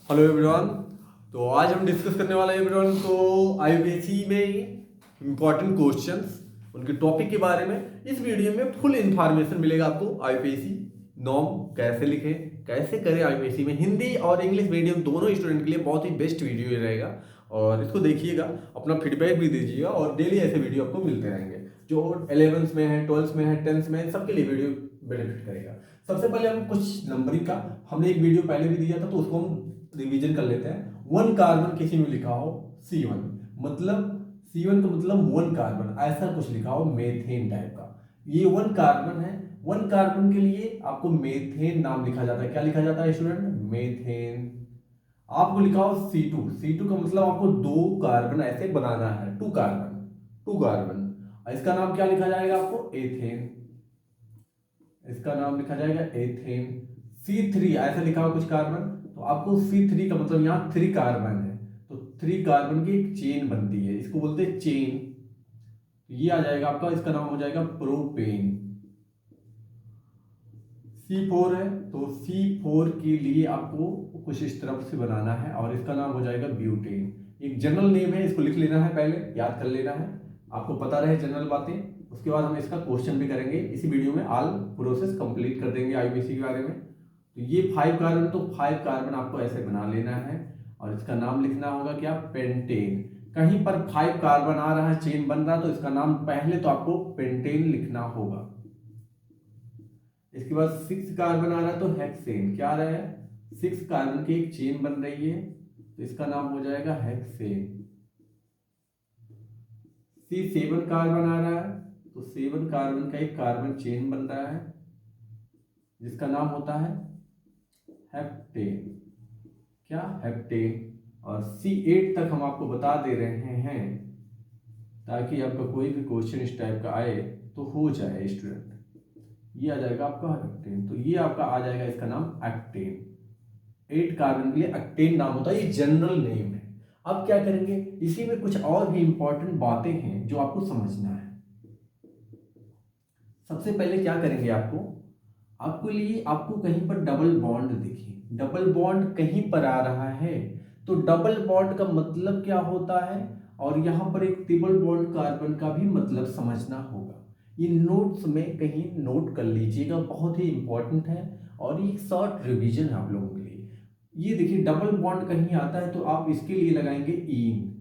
Hello everyone. तो आज हम डिस्कस करने वाले हैं एवरीवन तो आईयूपीएससी में इंपॉर्टेंट क्वेश्चंस उनके टॉपिक के बारे में इस वीडियो में फुल इंफॉर्मेशन मिलेगा आपको। आईयूपीएससी नॉर्म कैसे लिखें, कैसे करें, आईयूपीएससी में हिंदी और इंग्लिश मीडियम दोनों स्टूडेंट के लिए बहुत ही बेस्ट वीडियो रहेगा और इसको देखिएगा, अपना फीडबैक भी दीजिएगा और डेली ऐसे वीडियो आपको मिलते रहेंगे। जो 11th में है, 12th में है, 10th में है, सबके लिए वीडियो बेनिफिट करेगा। सबसे पहले हम कुछ नंबरिंग का, हमने एक वीडियो पहले भी दिया था तो उसको हम रिवीजन कर लेते हैं। वन कार्बन किसी में लिखा हो C1, मतलब C1 का मतलब वन कार्बन, ऐसा कुछ लिखा हो मेथेन टाइप का, ये वन कार्बन है। वन कार्बन के लिए आपको मेथेन नाम लिखा जाता है। क्या लिखा जाता है स्टूडेंट? मेथेन। आपको लिखा हो C2, C2 का मतलब आपको दो कार्बन ऐसे बनाना है, टू कार्बन, टू कार्बन। इसका नाम क्या लिखा जाएगा आपको? एथेन। इसका नाम लिखा जाएगा एथेन। C3 ऐसा लिखा हो कुछ कार्बन, तो आपको C3 का मतलब यहाँ थ्री कार्बन है, तो थ्री कार्बन की एक चेन बनती है, इसको बोलते हैं चेन। तो ये आ जाएगा आपका, इसका नाम हो जाएगा प्रोपेन। C4 है तो C4 के लिए आपको कुछ इस तरफ से बनाना है और इसका नाम हो जाएगा ब्यूटेन। एक जनरल नेम है, इसको लिख लेना है, पहले याद कर लेना है, आपको पता रहे जनरल बातें। उसके बाद हम इसका क्वेश्चन भी करेंगे इसी वीडियो में, ऑल प्रोसेस कंप्लीट कर देंगे आईयूपीएससी के बारे में। तो ये 5 कार्बन, तो 5 कार्बन आपको ऐसे बना लेना है और इसका नाम लिखना होगा क्या? पेंटेन। कहीं पर 5 कार्बन आ रहा है, चेन बन रहा है, तो इसका नाम पहले तो आपको पेंटेन लिखना होगा। इसके बाद 6 कार्बन आ रहा है तो हेक्सेन। क्या आ रहा है? 6 कार्बन की एक चेन बन रही है, तो इसका नाम हो जाएगा हेक्सेन। C7 कार्बन आ रहा है तो 7 कार्बन का एक कार्बन चेन बन रहा है जिसका नाम होता है हेप्टेन। क्या? हेप्टेन। और C8 तक हम आपको बता दे रहे हैं ताकि आपका कोई भी क्वेश्चन इस टाइप का आए तो हो जाए स्टूडेंट। ये आ जाएगा आपका हेप्टेन, तो ये आपका आ जाएगा इसका नाम एक्टेन। 8 कार्बन के लिए एक्टेन नाम होता है, ये जनरल नेम है। अब क्या करेंगे, इसी में कुछ और भी इंपॉर्टेंट बातें हैं जो आपको समझना है। सबसे पहले क्या करेंगे, आपको लिए आपको कहीं पर डबल बॉन्ड दिखे, डबल बॉन्ड कहीं पर आ रहा है तो डबल बॉन्ड का मतलब क्या होता है, और यहां पर एक ट्रिपल बॉन्ड कार्बन का भी मतलब समझना होगा। ये नोट्स में कहीं नोट कर लीजिएगा, बहुत ही इंपॉर्टेंट है और ये शॉर्ट रिवीजन है आप लोगों के लिए। ये देखिए, डबल बॉन्ड कहीं आता है तो आप इसके लिए लगाएंगे इन।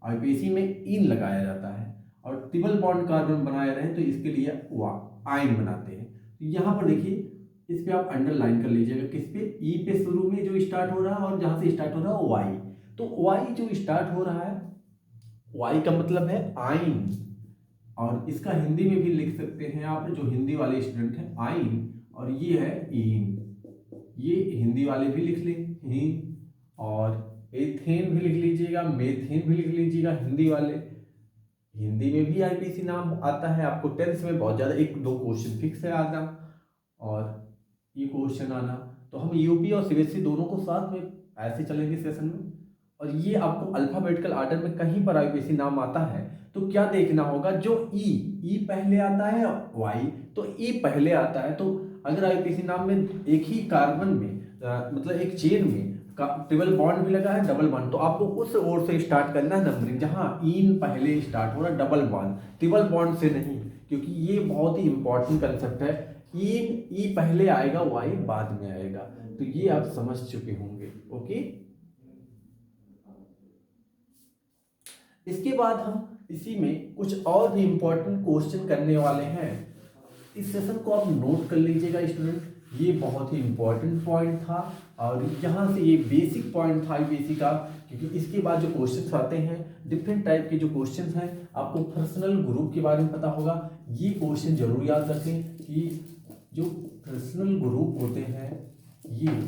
आईपीएससी में इन लगाया जाता है। और ट्रिपल बॉन्ड कार्बन बनाए रहे तो इसके लिए आयन बनाते हैं। तो यहाँ पर देखिए, इस पे आप अंडरलाइन कर लीजिएगा, किस पे? ई पे शुरू में जो स्टार्ट हो रहा है और जहां से स्टार्ट हो रहा है वाई, तो वाई जो स्टार्ट हो रहा है, वाई का मतलब है आयन। और इसका हिंदी में भी लिख सकते हैं आप, जो हिंदी वाले स्टूडेंट हैं, आयन, और ये है इन। ये हिंदी वाले भी लिख लें, और एथेन भी लिख लीजिएगा, मेथेन भी लिख लीजिएगा हिंदी वाले। हिंदी में भी आईपीसी नाम आता है, आपको 10th में बहुत ज़्यादा एक दो क्वेश्चन फिक्स है आना और ये क्वेश्चन आना। तो हम यूपी और सीबीएसई दोनों को साथ में ऐसे चलेंगे सेशन में। और ये आपको अल्फाबेटिकल आर्डर में कहीं पर आईपीसी नाम आता है तो क्या देखना होगा, जो ई पहले आता है वाई, तो ई पहले आता है, तो अगर आईपीसी नाम में एक ही कार्बन में मतलब एक चेन में ट्रिपल बॉन्ड भी लगा है, डबल बॉन्ड, तो आपको उस ओर से स्टार्ट करना है नंबरिंग, जहां इन पहले स्टार्ट हो रहा है, डबल बॉन्ड, ट्रिपल बॉन्ड से नहीं, क्योंकि ये बहुत ही इंपॉर्टेंट कंसेप्ट है। इन ई पहले आएगा, वाई बाद में आएगा, तो ये आप समझ चुके होंगे। ओके, इसके बाद हम इसी में कुछ और भी इंपॉर्टेंट क्वेश्चन करने वाले हैं। इस सेशन को आप नोट कर लीजिएगा स्टूडेंट, ये बहुत ही इंपॉर्टेंट पॉइंट था और यहाँ से ये बेसिक पॉइंट था बेसिक का, क्योंकि इसके बाद जो क्वेश्चंस आते हैं डिफरेंट टाइप के, जो क्वेश्चंस हैं आपको पर्सनल ग्रुप के बारे में पता होगा। ये क्वेश्चन जरूर याद रखें कि जो पर्सनल ग्रुप होते हैं, ये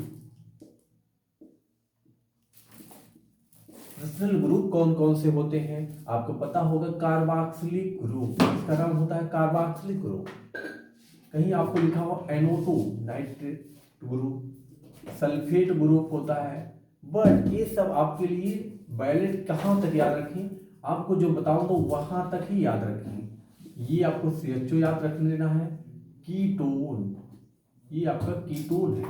पर्सनल ग्रुप कौन कौन से होते हैं आपको पता होगा। कार्बोक्सिलिक ग्रुप, इसका नाम होता है कार्बोक्सिलिक ग्रुप। कहीं आपको लिखा हो NO2 nitrate group, sulphate group होता है। बट ये सब आपके लिए वैलिड कहाँ तक याद रखें, आपको जो बताऊं तो वहां तक ही याद रखें। ये आपको CHO याद रख लेना है। कीटोन, ये आपका कीटोन है।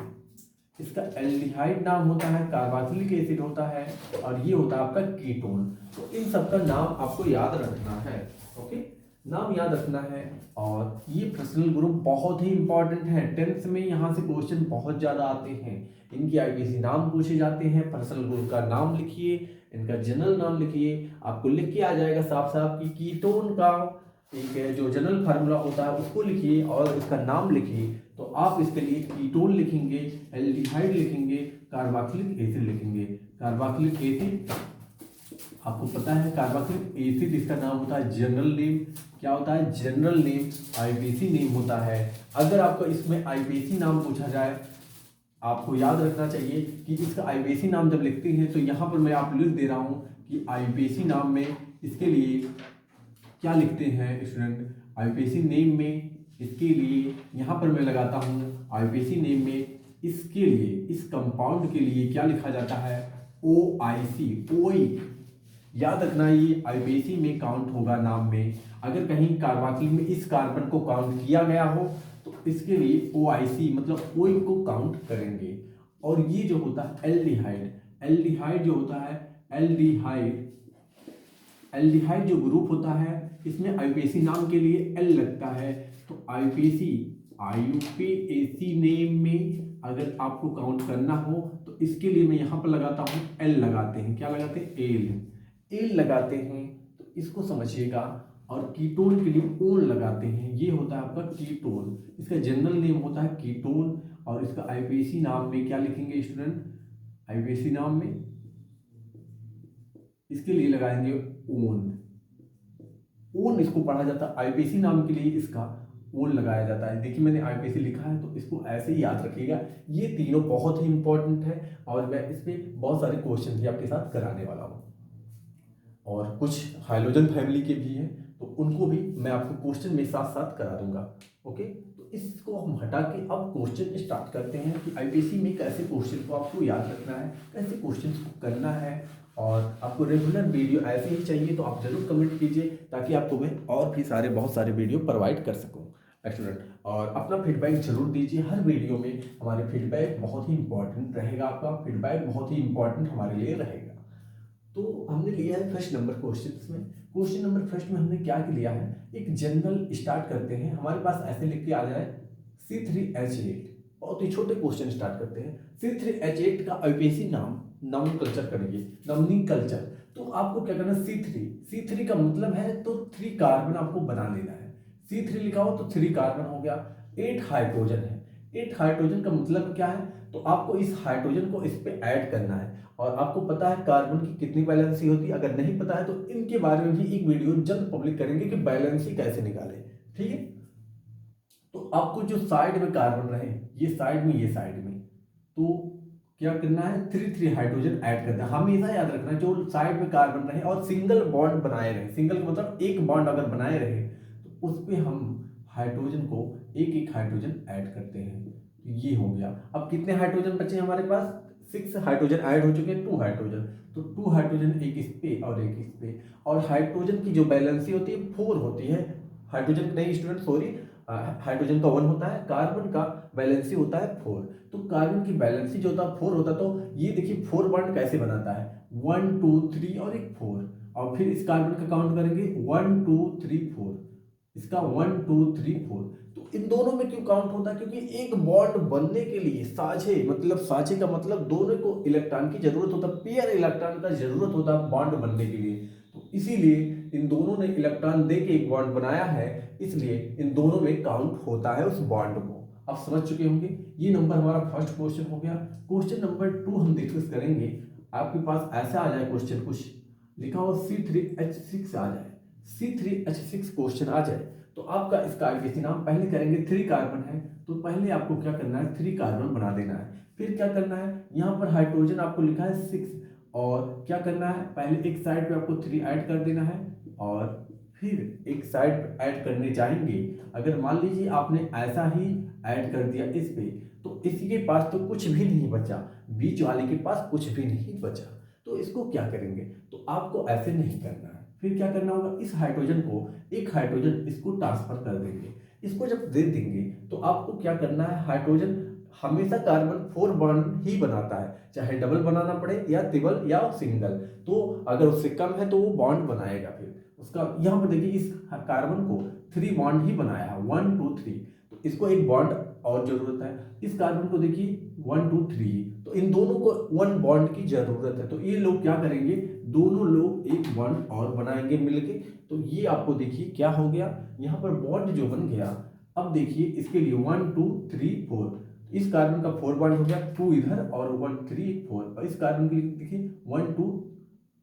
इसका एल्डिहाइड नाम होता है, कार्बोक्सिलिक एसिड होता है, और ये होता है आपका कीटोन। तो इन सब का नाम आपको याद रखना है। ओके, नाम याद रखना है। और ये फ्रैक्शनल ग्रुप बहुत ही इंपॉर्टेंट है, 10th में यहाँ से क्वेश्चन बहुत ज़्यादा आते हैं। इनकी आईपीसी नाम पूछे जाते हैं, फ्रैक्शनल ग्रुप का नाम लिखिए, इनका जनरल नाम लिखिए, आपको लिख के आ जाएगा साफ साफ कि कीटोन का एक जो जनरल फार्मूला होता है उसको लिखिए और इसका नाम लिखिए। तो आप इसके लिए कीटोन लिखेंगे, एल्डिहाइड लिखेंगे, कार्बोक्सिलिक एसिड लिखेंगे। कार्बोक्सिलिक एसिड आपको पता है, कार्बोक्सिलिक एसिड इसका नाम होता है जनरल नेम। क्या होता है? जनरल नेम, आईपीसी नेम होता है। अगर आपको इसमें आईपीसी नाम पूछा जाए, आपको याद रखना चाहिए कि इसका आईपीसी नाम जब लिखते हैं तो यहाँ पर मैं आप लिख दे रहा हूँ कि आईपीसी नाम में इसके लिए क्या लिखते हैं स्टूडेंट। आईपीसी नेम में इसके लिए यहाँ पर मैं लगाता हूँ, आईपीसी नेम में इसके लिए, इस कंपाउंड के लिए क्या लिखा जाता है? OIC, OI। याद रखना, ये आईपीसी में काउंट होगा नाम में। अगर कहीं कार्बोक्सिलिक में इस कार्बन को काउंट किया गया हो तो इसके लिए OIC मतलब OI को काउंट करेंगे। और ये जो होता है एल्डिहाइड, एल्डिहाइड जो होता है, एल्डिहाइड, एल्डिहाइड जो ग्रुप होता है इसमें आईपीसी नाम के लिए L लगता है। तो आईपीसी, आईयूपीएसी नेम में अगर आपको काउंट करना हो तो इसके लिए मैं यहाँ पर लगाता हूँ L लगाते हैं। क्या लगाते हैं? एल लगाते हैं। तो इसको समझिएगा। और कीटोन के लिए ओन लगाते हैं, ये होता है आपका कीटोन। इसका जनरल नेम होता है कीटोन। और इसका आईपीसी नाम में क्या लिखेंगे स्टूडेंट? आईपीसी नाम में इसके लिए लगाएंगे ओन। ओन इसको पढ़ा जाता है, आईपीसी नाम के लिए इसका ओन लगाया जाता है। देखिए मैंने आईपीसी लिखा है तो इसको ऐसे ही याद रखिएगा। ये तीनों बहुत ही इंपॉर्टेंट है और मैं इस पे बहुत सारे क्वेश्चन भी आपके साथ कराने वाला हूँ। और कुछ हाइड्रोजन फैमिली के भी हैं तो उनको भी मैं आपको क्वेश्चन में साथ साथ करा दूंगा। ओके, तो इसको हम हटा के अब क्वेश्चन स्टार्ट करते हैं कि आईपीसी में कैसे क्वेश्चन को आपको याद रखना है, कैसे क्वेश्चन को करना है। और आपको रेगुलर वीडियो ऐसे ही चाहिए तो आप जरूर कमेंट कीजिए ताकि आपको मैं और भी बहुत सारे वीडियो प्रोवाइड कर सकूँ स्टूडेंट। और अपना फीडबैक जरूर दीजिए, हर वीडियो में हमारे फीडबैक बहुत ही इंपॉर्टेंट रहेगा। आपका फीडबैक बहुत ही इंपॉर्टेंट हमारे लिए रहेगा। तो हमने लिया है फर्स्ट नंबर क्वेश्चन में। क्वेश्चन नंबर फर्स्ट में हमने क्या लिया है? एक जनरल स्टार्ट करते हैं। हमारे पास ऐसे लिख के आ जाए C3H8। बहुत ही छोटे क्वेश्चन स्टार्ट करते हैं। C3H8 का आईपीसी नाम, नॉमेनक्लेचर करेंगे, नॉमेनक्लेचर। तो आपको क्या करना है? C3 का मतलब है तो 3 कार्बन आपको बना लेना है। C3 लिखा हो तो 3 कार्बन हो गया। 8 हाइड्रोजन है। 8 हाइड्रोजन का मतलब क्या है? तो आपको इस हाइड्रोजन को इस पे ऐड करना है। और आपको पता है कार्बन की कितनी वैलेंसी होती है? अगर नहीं पता है तो इनके बारे में भी एक वीडियो जल्द पब्लिक करेंगे कि वैलेंसी कैसे निकालें। ठीक है, तो आपको जो साइड में कार्बन रहे, ये साइड में, ये साइड में, तो क्या करना है? 3 हाइड्रोजन ऐड करना है। हमेशा याद रखना है जो साइड में कार्बन रहे और सिंगल बॉन्ड बनाए रहे, सिंगल का मतलब एक बॉन्ड अगर बनाए रहे तो उस पर हम हाइड्रोजन को एक एक हाइड्रोजन ऐड करते हैं। तो ये हो गया। अब कितने हाइड्रोजन बचे हमारे पास? 6 हाइड्रोजन ऐड हो चुके हैं, 2 हाइड्रोजन। तो 2 हाइड्रोजन एक इस पे और एक इस पे। और हाइड्रोजन की जो बैलेंसी होती है 4 होती है। हाइड्रोजन नहीं स्टूडेंट, सॉरी, हाइड्रोजन का 1 होता है, कार्बन का बैलेंसी होता है 4। तो कार्बन की बैलेंसी जो होता है 4 होता है। तो ये देखिए 4 बॉन्ड कैसे बनाता है? 1 2 3 और एक 4। और फिर इस कार्बन का काउंट करेंगे 1 2 3 4। इसका 1 2 3 4। तो इन दोनों में क्यों काउंट होता है? क्योंकि एक बॉन्ड बनने के लिए साझे, मतलब साझे का मतलब दोनों को इलेक्ट्रॉन की जरूरत होता है, पेयर इलेक्ट्रॉन का जरूरत होता है बॉन्ड बनने के लिए। तो इसीलिए इन दोनों ने इलेक्ट्रॉन दे के एक बॉन्ड बनाया है, इसलिए इन दोनों में काउंट होता है उस बॉन्ड को। आप समझ चुके होंगे। ये नंबर हमारा फर्स्ट क्वेश्चन हो गया। क्वेश्चन नंबर 2 हम डिस्कस करेंगे। आपके पास ऐसा आ जाए क्वेश्चन, कुछ लिखा हो C3H6 आ जाए, C3H6 क्वेश्चन आ जाए तो आपका इसका आईपीसी नाम पहले करेंगे। 3 कार्बन है तो पहले आपको क्या करना है? 3 कार्बन बना देना है। फिर क्या करना है? यहाँ पर हाइड्रोजन आपको लिखा है 6 और क्या करना है? पहले एक साइड पे आपको 3 ऐड कर देना है और फिर एक साइड ऐड करने जाएंगे। अगर मान लीजिए आपने ऐसा ही ऐड कर दिया इस पे तो इसी के पास तो कुछ भी नहीं बचा, बीच वाले के पास कुछ भी नहीं बचा। तो इसको क्या करेंगे? तो आपको ऐसे नहीं करना है। फिर क्या करना होगा? इस हाइड्रोजन को, एक हाइड्रोजन इसको ट्रांसफर कर देंगे। इसको जब दे देंगे तो आपको क्या करना है? हाइड्रोजन हमेशा कार्बन 4 बॉन्ड ही बनाता है, चाहे डबल बनाना पड़े या ट्रिपल या सिंगल। तो अगर उससे कम है तो वो बॉन्ड बनाएगा। फिर उसका यहाँ पर देखिए इस कार्बन को 3 बॉन्ड ही बनाया है, 1 2 3। तो इसको एक बॉन्ड और जरूरत है। इस कार्बन को देखिए 1 2 3, तो इन दोनों को 1 बॉन्ड की जरूरत है। तो ये लोग क्या करेंगे, दोनों लोग एक बॉन्ड और बनाएंगे मिलके। तो ये आपको देखिए क्या हो गया, यहाँ पर बॉन्ड जो बन गया। अब देखिए इसके लिए 1 2 3 4, इस कार्बन का 4 बॉन्ड हो गया, 2 इधर और 1 3 4, और इस कार्बन के लिए देखिए 1 2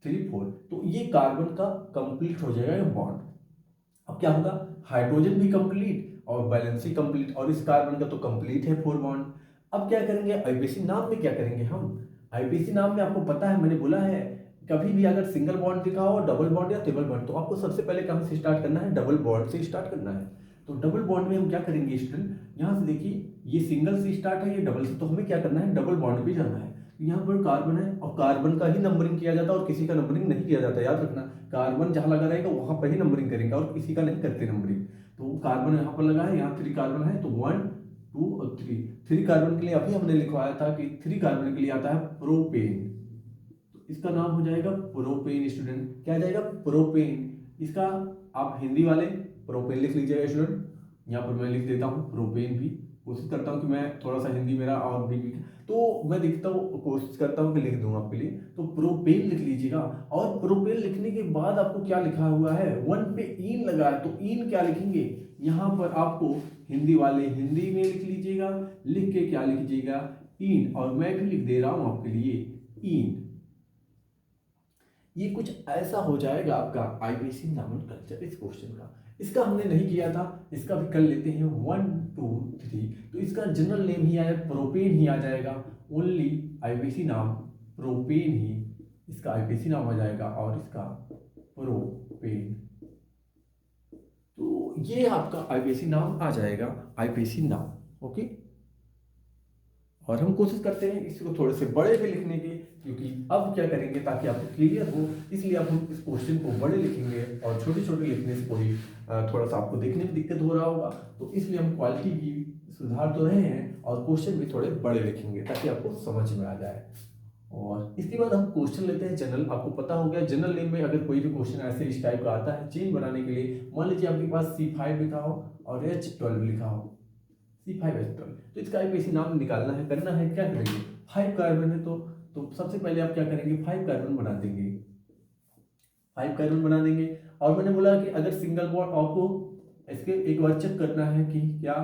3 4। तो ये कार्बन का कंप्लीट हो जाएगा बॉन्ड। अब क्या होगा, हाइड्रोजन भी कंप्लीट और वैलेंसी कंप्लीट, और इस कार्बन का तो कंप्लीट है 4 बॉन्ड। अब क्या करेंगे, आईपीसी नाम में क्या करेंगे हम। आईपीसी नाम में आपको पता है, मैंने बोला है कभी भी अगर सिंगल बॉन्ड दिखा हो, डबल बॉन्ड या ट्रिपल बॉन्ड, तो आपको सबसे पहले कहां से स्टार्ट करना है, डबल बॉन्ड से स्टार्ट करना है। तो डबल बॉन्ड में हम क्या करेंगे स्टूडेंट, यहाँ से देखिए ये सिंगल से स्टार्ट है, ये डबल से, तो हमें क्या करना है, डबल बॉन्ड पे जाना है। यहाँ पर कार्बन है और कार्बन का ही नंबरिंग किया जाता है और किसी का नंबरिंग नहीं किया जाता, याद रखना। कार्बन जहां लगा रहेगा वहां पर ही नंबरिंग करेंगे और किसी का नहीं करते नंबरिंग। तो कार्बन यहाँ पर लगा है, यहाँ 3 कार्बन है, तो 1 2 और 3 कार्बन के लिए अभी हमने लिखवाया था कि 3 कार्बन के लिए आता है प्रोपेन। तो इसका नाम हो जाएगा प्रोपेन स्टूडेंट, क्या आ जाएगा, प्रोपेन। इसका आप हिंदी वाले प्रोपेन लिख लीजिएगा स्टूडेंट। यहाँ पर मैं लिख देता हूँ प्रोपेन भी, कोशिश करता हूँ कि मैं थोड़ा सा हिंदी मेरा और भी तो मैं देखता हूँ, कोशिश करता हूँ कि लिख दूँ आपके लिए। तो प्रोपेन लिख लीजिएगा। और प्रोपेन लिखने के बाद आपको क्या लिखा हुआ है, 1 पे ईन लगा है, तो ईन क्या लिखेंगे, यहाँ पर आपको हिंदी वाले हिंदी में लिख लीजिएगा, लिख के क्या लिखिएगा, ईन। और मैं भी लिख दे रहा हूँ आपके लिए ईन। ये कुछ ऐसा हो जाएगा आपका आईपीसी नोमेनक्लेचर इस क्वेश्चन का। इसका हमने नहीं किया था, इसका भी कर लेते हैं 1 2 3। तो इसका जनरल नेम ही आया प्रोपेन ही आ जाएगा, ओनली आईपीसी नाम प्रोपेन ही इसका आईपीसी नाम आ जाएगा, और इसका प्रोपेन। तो ये आपका आईपीसी नाम आ जाएगा, आईपीसी नाम। ओके, और हम कोशिश करते हैं इसको थोड़े से बड़े भी लिखने की, क्योंकि अब क्या करेंगे ताकि आपको क्लियर हो, इसलिए अब हम इस क्वेश्चन को बड़े लिखेंगे। और छोटे छोटे लिखने से कोई थोड़ा सा आपको देखने में दिक्कत हो रहा होगा, तो इसलिए हम क्वालिटी की सुधार तो रहे हैं और क्वेश्चन भी थोड़े बड़े लिखेंगे ताकि आपको समझ में आ जाए। और इसके बाद हम क्वेश्चन लेते हैं जनरल। आपको पता हो गया जनरल नेम में अगर कोई भी क्वेश्चन ऐसे इस टाइप का आता है चेन बनाने के लिए, मान लीजिए आपके पास C5 लिखा हो और H12 लिखा हो, C5H12, तो इसका आईपीसी नाम निकालना है, करना है क्या करेंगे, 5 कार्बन है तो सबसे पहले आप क्या करेंगे, 5 कार्बन बना देंगे, 5 कार्बन बना देंगे। और मैंने बोला कि अगर सिंगल बॉन्ड आपको इसके एक बार चेक करना है कि क्या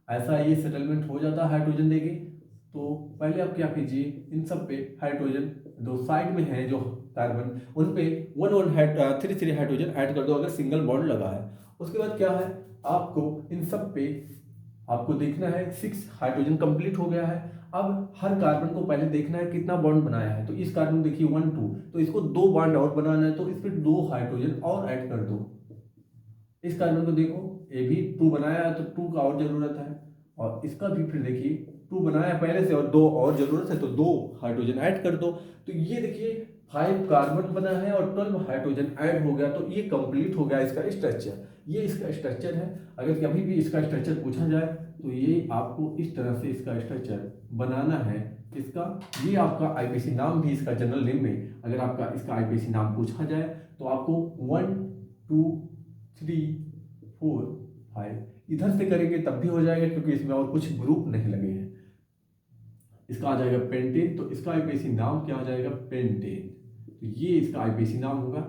ऐसा ये सेटलमेंट हो जाता है हाइड्रोजन देके, तो पहले आप क्या कीजिए, इन सब पे हाइड्रोजन दो साइड में है जो कार्बन, उन पे 3 हाइड्रोजन ऐड कर दो अगर सिंगल बॉन्ड लगा है। उसके बाद क्या है, आपको इन सब पे आपको देखना है 6 हाइड्रोजन कंप्लीट हो गया है। अब हर कार्बन को पहले देखना है कितना बॉन्ड बनाया है, तो इस कार्बन देखिए 1 2, तो इसको 2 बॉन्ड और बनाना है, तो इस पर 2 हाइड्रोजन और ऐड कर दो। इस कार्बन को देखो, ये भी 2 बनाया है तो 2 का और जरूरत है, और इसका भी फिर देखिए 2 बनाया है पहले से और 2 और जरूरत है, तो 2 हाइड्रोजन ऐड कर दो। तो ये देखिए 5 कार्बन बना है और 12 हाइड्रोजन ऐड हो गया, तो ये कंप्लीट हो गया इसका स्ट्रक्चर। ये इसका स्ट्रक्चर है। अगर कभी भी इसका स्ट्रक्चर पूछा जाए तो ये आपको इस तरह से इसका स्ट्रक्चर बनाना है। इसका ये आपका आईपीसी नाम भी, इसका जनरल नेम में अगर आपका इसका आईपीसी नाम पूछा जाए तो आपको 1 2 3 4 5 इधर से करेंगे तब भी हो जाएगा, क्योंकि इसमें और कुछ ग्रुप नहीं लगे हैं। इसका आ जाएगा पेंटेन, तो इसका आईपीसी नाम क्या हो जाएगा, पेंटेन। तो ये इसका आईपीसी नाम होगा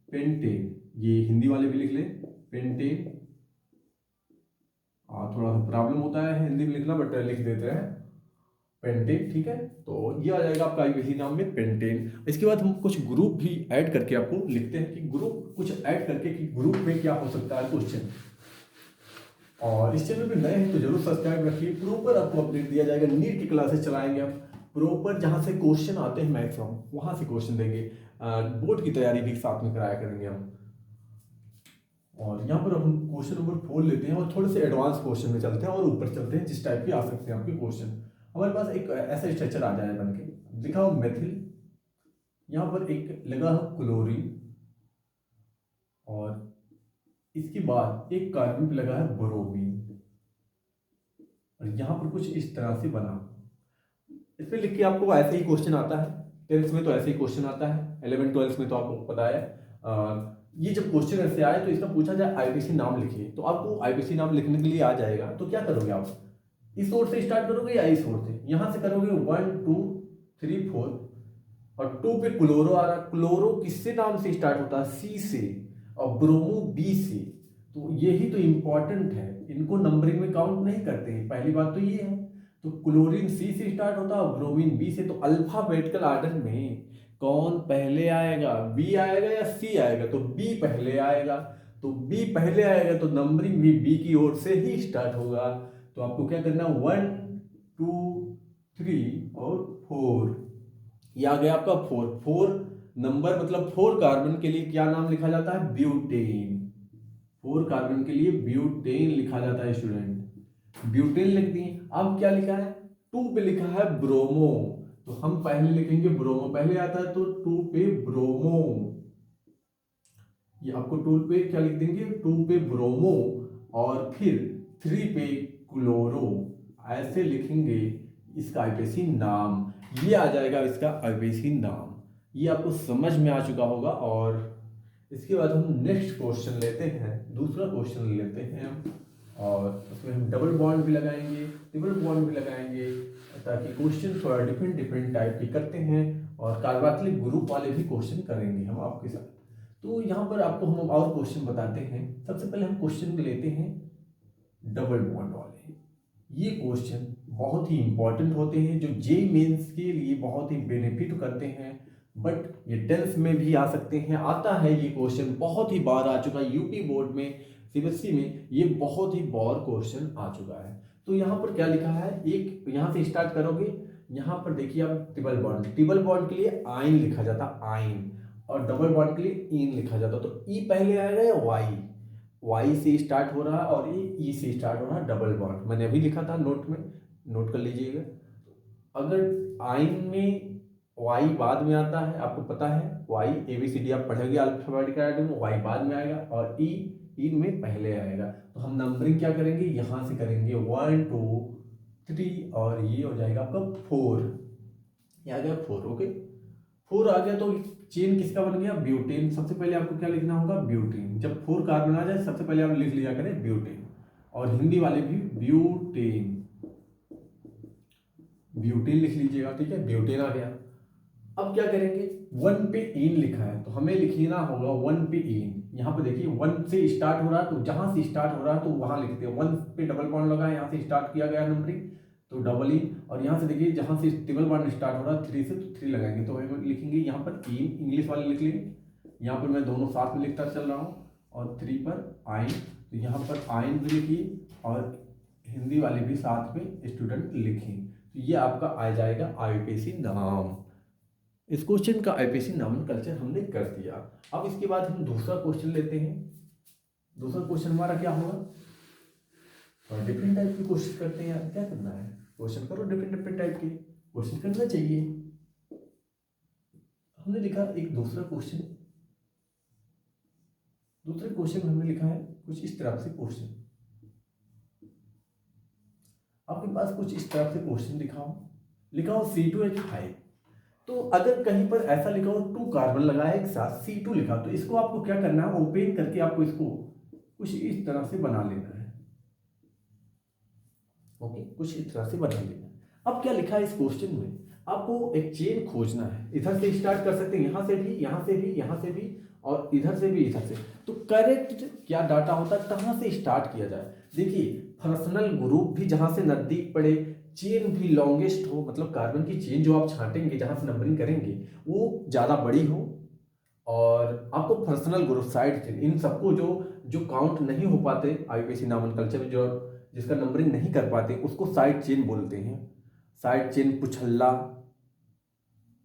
पेंटेन। ये हिंदी वाले भी लिख लें पेंटेन। थोड़ा सा प्रॉब्लम होता है हिंदी में लिखना, बट लिख देते हैं पेंटेन, ठीक है। तो ये आ जाएगा आपका आईपीसी नाम में पेंटेन। इसके बाद हम कुछ ग्रुप भी ऐड करके आपको लिखते हैं कि ग्रुप कुछ ऐड करके कि ग्रुप में क्या हो सकता है क्वेश्चन। और इस चैनल पे नए हैं तो जरूर सब्सक्राइब रखिए, प्रॉपर आपको अपडेट दिया जाएगा। नीट की क्लासेस चलाएंगे हम प्रॉपर, जहाँ से क्वेश्चन आते हैं मैक्सिमम वहाँ से क्वेश्चन देंगे। बोर्ड की तैयारी भी साथ में कराया करेंगे हम। और यहाँ पर हम क्वेश्चन नंबर 4 लेते हैं और थोड़े से एडवांस क्वेश्चन में चलते हैं और ऊपर चलते हैं, जिस टाइप के आ सकते हैं आपके क्वेश्चन। हमारे पास एक ऐसा स्ट्रक्चर आ जाए बन के, लिखा हो मेथिल, यहाँ पर एक लगा है क्लोरीन, और इसके बाद एक कार्बन पे लगा है ब्रोमीन। और यहाँ पर कुछ इस तरह से बना। इस पे लिख के आपको ऐसे ही क्वेश्चन आता है, 10th में तो ऐसे ही क्वेश्चन आता है, 11 12 में तो आपको पता है। ये जब क्वेश्चन ऐसे आए तो इसका पूछा जाए आईपीसी नाम लिखिए, तो आपको आईपीसी नाम लिखने के लिए आ जाएगा। तो क्या करोगे आप, इस ओर से स्टार्ट करोगे या इस ओर से, यहाँ से करोगे 1 2 3 4 और 2 पे क्लोरो आ रहा है। क्लोरो किससे नाम से स्टार्ट होता है, सी से, और ब्रोमो बी से। तो यही तो इंपॉर्टेंट है, इनको नंबरिंग में काउंट नहीं करते हैं, पहली बात तो ये है। तो क्लोरीन सी से स्टार्ट होता है और ब्रोमीन बी से। तो अल्फाबेटिकल ऑर्डर में कौन पहले आएगा, बी आएगा या सी आएगा, तो बी पहले आएगा। तो बी पहले आएगा तो नंबरिंग भी बी की ओर से ही स्टार्ट होगा। तो आपको क्या करना, 1 2 3 और 4, ये आ गया आपका 4। 4 नंबर मतलब 4 कार्बन के लिए क्या नाम लिखा जाता है, ब्यूटेन। 4 कार्बन के लिए ब्यूटेन लिखा जाता है स्टूडेंट, ब्यूटेन लिख दिए। अब क्या लिखा है, 2 पे लिखा है ब्रोमो, तो हम पहले लिखेंगे ब्रोमो, पहले आता है तो 2 पे ब्रोमो। ये आपको 2 पे क्या लिख देंगे, 2 पे ब्रोमो और फिर 3 पे क्लोरो, ऐसे लिखेंगे इसका आईपीसी नाम। ये आ जाएगा इसका आईपीसी नाम। ये आपको समझ में आ चुका होगा। और इसके बाद हम नेक्स्ट क्वेश्चन लेते हैं, दूसरा क्वेश्चन लेते हैं हम, और उसमें हम डबल बॉन्ड भी लगाएंगे, ट्रिपल बॉन्ड भी लगाएंगे, ताकि क्वेश्चन थोड़ा डिफरेंट डिफरेंट टाइप के करते हैं, और कार्बोक्सिलिक ग्रुप वाले भी क्वेश्चन करेंगे हम आपके साथ। तो यहाँ पर आपको हम और क्वेश्चन बताते हैं। सबसे पहले हम क्वेश्चन लेते हैं डबल बॉन्ड वाले। ये क्वेश्चन बहुत ही इंपॉर्टेंट होते हैं, जो जेईई मेंस के लिए बहुत ही बेनिफिट करते हैं। बट ये 10th में भी आ सकते हैं, आता है ये क्वेश्चन, बहुत ही बार आ चुका है यूपी बोर्ड में, सीबीएसई में ये बहुत ही बार क्वेश्चन आ चुका है। तो यहाँ पर क्या लिखा है, एक यहाँ से स्टार्ट करोगे, यहाँ पर देखिए आप ट्रिपल बॉन्ड, ट्रिपल बॉन्ड के लिए आइन लिखा जाता है, आइन, और डबल बॉन्ड के लिए इन लिखा जाता है। तो ई पहले आएगा या वाई, वाई से स्टार्ट हो रहा है और ये ई से स्टार्ट हो रहा है डबल बॉन्ड, मैंने अभी लिखा था नोट में, नोट कर लीजिएगा। अगर आइन में वाई बाद में आता है, आपको पता है वाई ABCD आप पढ़ेंगे अल्फाबेटिकल ऑर्डर में, वाई बाद में आएगा और ई इन में पहले आएगा। तो हम नंबरिंग क्या करेंगे, यहाँ से करेंगे 1 2 3 और ये हो जाएगा आपका 4, ये आ गया 4। ओके, 4 आ गया तो चेन किसका बन गया, ब्यूटेन। सबसे पहले आपको क्या लिखना होगा, ब्यूटेन। जब 4 कार्बन आ जाए सबसे पहले आप लिख लिया करें ब्यूटेन, और हिंदी वाले भी ब्यूटेन, ब्यूटेन लिख लीजिएगा, ठीक है, ब्यूटेन आ गया। अब क्या करेंगे, 1 पे इन लिखा है तो हमें लिखना होगा 1 पे इन। यहाँ पे देखिए 1 से स्टार्ट हो रहा है, तो जहां से स्टार्ट हो रहा है तो वहां लिखते हैं। 1 पे डबल बॉन्ड लगा, यहाँ से स्टार्ट किया गया नंबरिंग, तो डबल इन। और यहाँ से देखिए जहां से ट्रिपल बॉन्ड स्टार्ट हो रहा है 3 से, तो 3 लगाएंगे, तो हम लिखेंगे यहाँ पर इन, इंग्लिश वाले लिख लेंगे। यहाँ पर मैं दोनों साथ में लिखता चल रहा हूँ, और 3 पर आइन, तो यहाँ पर आइन भी लिखिए और हिंदी वाले भी साथ में स्टूडेंट लिखें। तो ये आपका आ जाएगा आईपीसी नाम। इस क्वेश्चन का आईपीसी नॉमेनक्लेचर हमने कर दिया। अब इसके बाद हम दूसरा क्वेश्चन लेते हैं। दूसरा क्वेश्चन हमारा क्या होगा, और डिफरेंट टाइप की क्वेश्चन करते हैं यार, क्या करना है, क्वेश्चन करो, डिफरेंट डिफरेंट टाइप के क्वेश्चन करना चाहिए। हमने लिखा एक दूसरा क्वेश्चन, दूसरे क्वेश्चन में हमने लिखा है कुछ इस तरह से क्वेश्चन, आपके पास कुछ इस तरह से क्वेश्चन लिखा हो C2H5। तो अगर कहीं पर ऐसा लिखा हो 2 कार्बन लगाया एक साथ C2 लिखा, तो इसको आपको क्या करना है, ओपन करके आपको इसको कुछ इस तरह से बना लेना है। ओके, कुछ इस तरह से बना लेना है। अब क्या लिखा है इस क्वेश्चन में, आपको एक चेन खोजना है। इधर से स्टार्ट कर सकते हैं, यहाँ से भी, यहाँ से भी, यहाँ से भी, और इधर से भी, इधर से। तो करेक्ट क्या डाटा होता है, कहाँ से स्टार्ट किया जाए। देखिए पर्सनल ग्रुप भी जहाँ से नजदीक पड़े, चेन भी लॉन्गेस्ट हो, मतलब कार्बन की चेन जो आप छांटेंगे, जहाँ से नंबरिंग करेंगे वो ज़्यादा बड़ी हो, और आपको पर्सनल ग्रुप, साइड चेन, इन सबको जो काउंट नहीं हो पाते आईपीसी नॉमेनक्लेचर में, जो जिसका नंबरिंग नहीं कर पाते उसको साइड चेन बोलते हैं, साइड चेन पुछल्ला।